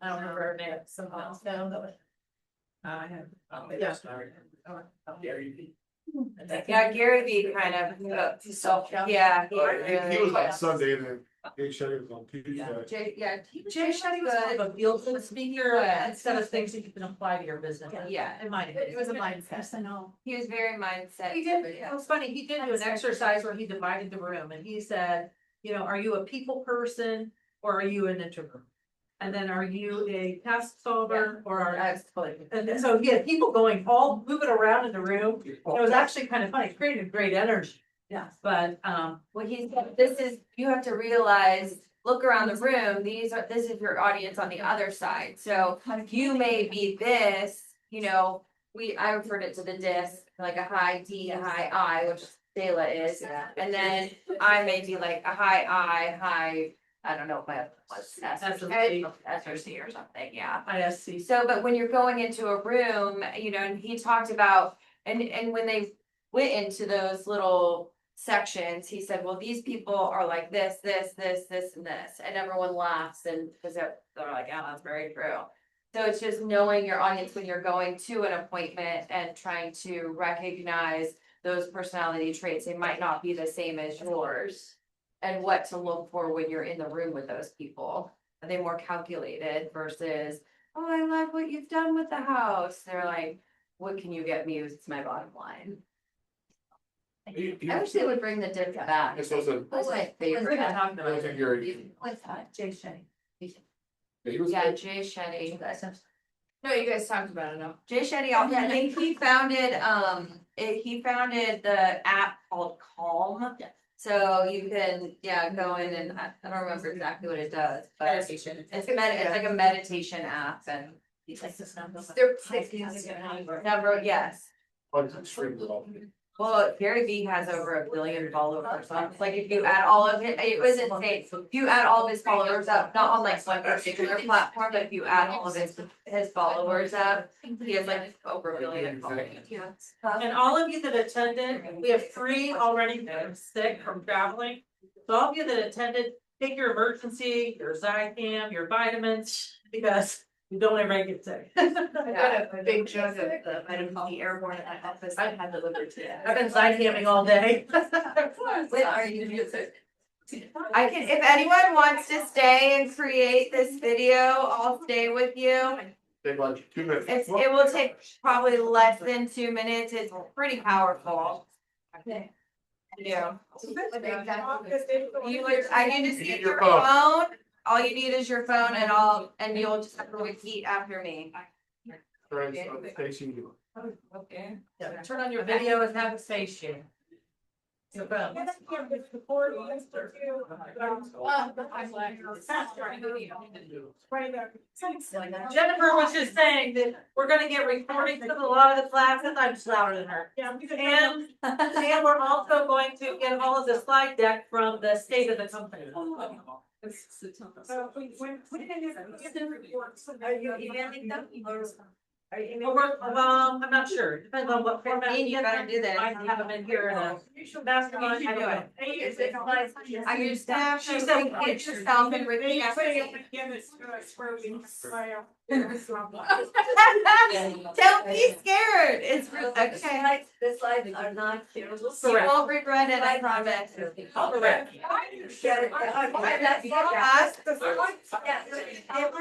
I don't remember her name. Someone else. No, I have. Yeah. Sorry. How dare you be? Yeah, Gary Vee kind of, yeah, he He was really. on Sunday and then Jay Shetty was on Tuesday. Jay Shetty was kind of a feel-good speaker instead of things that you can apply to your business. Yeah. In my opinion. It was a mindset. I know. He was very mindset. He did, it was funny, he did do an exercise where he divided the room and he said, you know, are you a people person or are you an introvert? And then are you a task solver or are? And then so he had people going all moving around in the room. It was actually kind of funny, it created great energy. Yeah. But, Well, he said, this is, you have to realize, look around the room, this is your audience on the other side, so you may be this, you know. I referred it to the disc, like a high D, a high I, which Dela is, and then I may be like a high I, high, I don't know what my other was, SRC or something, yeah. ISC. So, but when you're going into a room, you know, and he talked about, and when they went into those little sections, he said, well, these people are like this, and this, and everyone laughs, and because they're like, yeah, that's very true. So it's just knowing your audience when you're going to an appointment and trying to recognize those personality traits. They might not be the same as yours, and what to look for when you're in the room with those people. Are they more calculated versus, oh, I like what you've done with the house? They're like, what can you get me? It's my bottom line. I wish they would bring the dip back. This was a- That's my favorite. wasn't Gary. What's that? Jay Shetty. Yeah, Jay Shetty. No, you guys talked about it, no. Jay Shetty, I think he founded the app called Calm. So you can, go in and I don't remember exactly what it does, but Meditation. it's like a meditation app and. They're Number, yes. But it's extremely well. Well, Gary Vee has over 1 billion followers, so it's like if you add all of it was insane. If you add all of his followers up, not on like one particular platform, but if you add all of his followers up, he has like over 1 billion followers. And all of you that attended, we have 3 already sick from traveling. So all of you that attended, take your emergency, your Zicam, your vitamins, because you don't ever get sick. I got a big jug of the vitamin D airborne at my office. I had delivered today. I've been Zicamming all day. When are you using? I can, if anyone wants to stay and create this video, I'll stay with you. Take like 2 minutes. It will take probably less than 2 minutes. It's pretty powerful. Yeah. I need to see your phone. All you need is your phone and you'll just have to repeat after me. Okay. Yeah, turn on your video and have a face share. Your phone. Jennifer was just saying that we're gonna get recordings of a lot of the classes. I'm just louder than her. And we're also going to get all of the slide deck from the state of the company. Are you emailing them? I'm not sure, depends on what format. You better do this. I have them in here in a mastermind. I do it. I just have She to said, get yourself and repeat after me. Don't be scared. It's okay. This life are not. You Correct. won't regret it, I promise. Correct.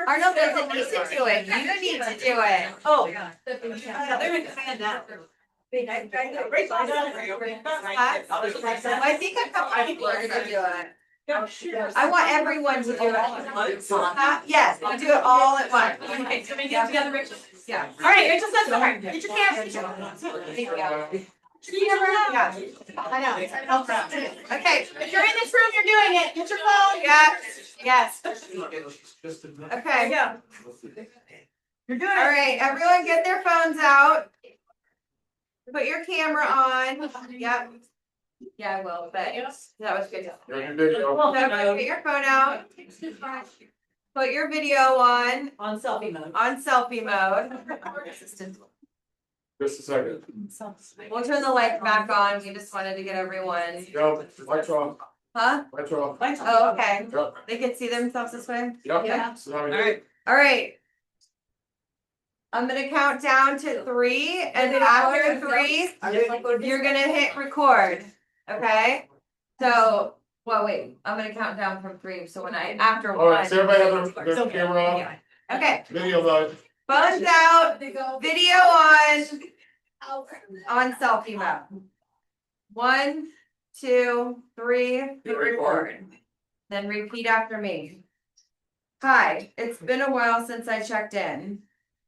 Arnold doesn't need to do it. You need to do it. Oh. They're expand that. I think a couple people are gonna do it. I want everyone to do it. Yes, I'll do it all at once. Okay, so we get together, Rachel. Yeah. All right, Rachel says, all right, get your camera. There you go. Yeah, I know. Okay, if you're in this room, you're doing it. Get your phone. Yes. Okay. Yeah. You're doing it. All right, everyone get their phones out. Put your camera on. Yep. Yeah, I will, but that was good. Get your phone out. Put your video on. On selfie mode. On selfie mode. Just a second. We'll turn the lights back on. We just wanted to get everyone. No, lights off. Huh? Lights off. Oh, okay. Yep. They can see themselves this way? Yep. Yeah. So now All we right. All right. I'm gonna count down to 3, and after 3, you're gonna hit record, okay? So, well, wait, I'm gonna count down from 3, so when after 1. All right, so everybody have their camera on, Okay, video on. phones out, video on selfie mode. 1, 2, 3, record. Then repeat after me. Hi, it's been a while since I checked in.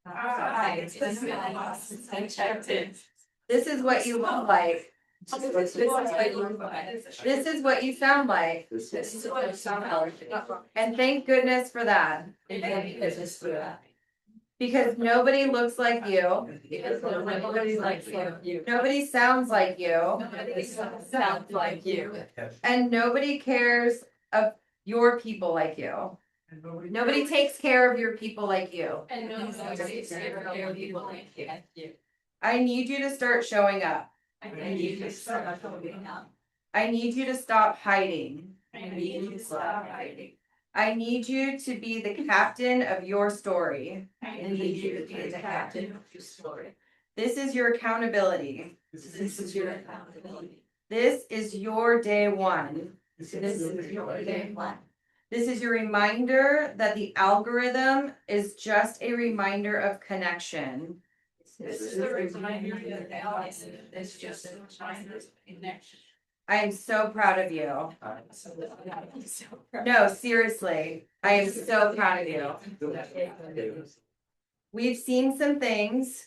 Hi, it's been a while since I checked in. This is what you look like. This is what you sound like. This is what you sound like. And thank goodness for that. And thank goodness for that. Because nobody looks like you. Because nobody likes you. Nobody sounds like you. Nobody sounds like you. And nobody cares of your people like you. Nobody takes care of your people like you. And nobody takes care of your people like you. I need you to start showing up. I need you to start showing up. I need you to stop hiding. I need you to stop hiding. I need you to be the captain of your story. I need you to be the captain of your story. This is your accountability. This is your accountability. This is your day 1. This is your day 1. This is your reminder that the algorithm is just a reminder of connection. This is the reminder that the algorithm is just a reminder of connection. I am so proud of you. So proud. No, seriously, I am so proud of you. We've seen some things.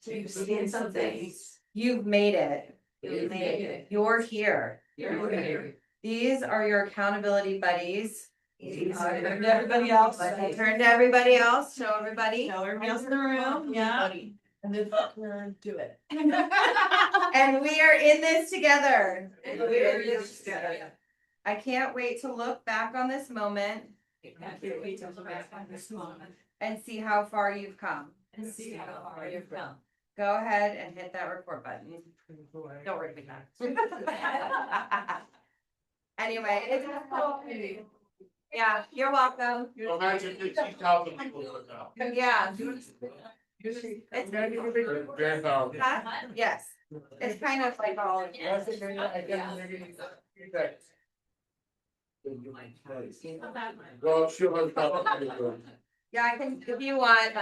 You've seen some things. You've made it. You've made it. You're here. You're here. These are your accountability buddies. Turn to everybody else. Turn to everybody else, show everybody. Show everybody else in the room, yeah. And then do it. And we are in this together. And we are in this together. I can't wait to look back on this moment I can't wait to look back on this moment and see how far you've come. and see how far you've come. Go ahead and hit that record button. Don't worry about that. Anyway, it's cool. Yeah, you're welcome. Imagine 15,000 people doing that. Yeah. Very powerful. Huh? Yes, it's kind of like all. Well, sure. Yeah, I can, if you want.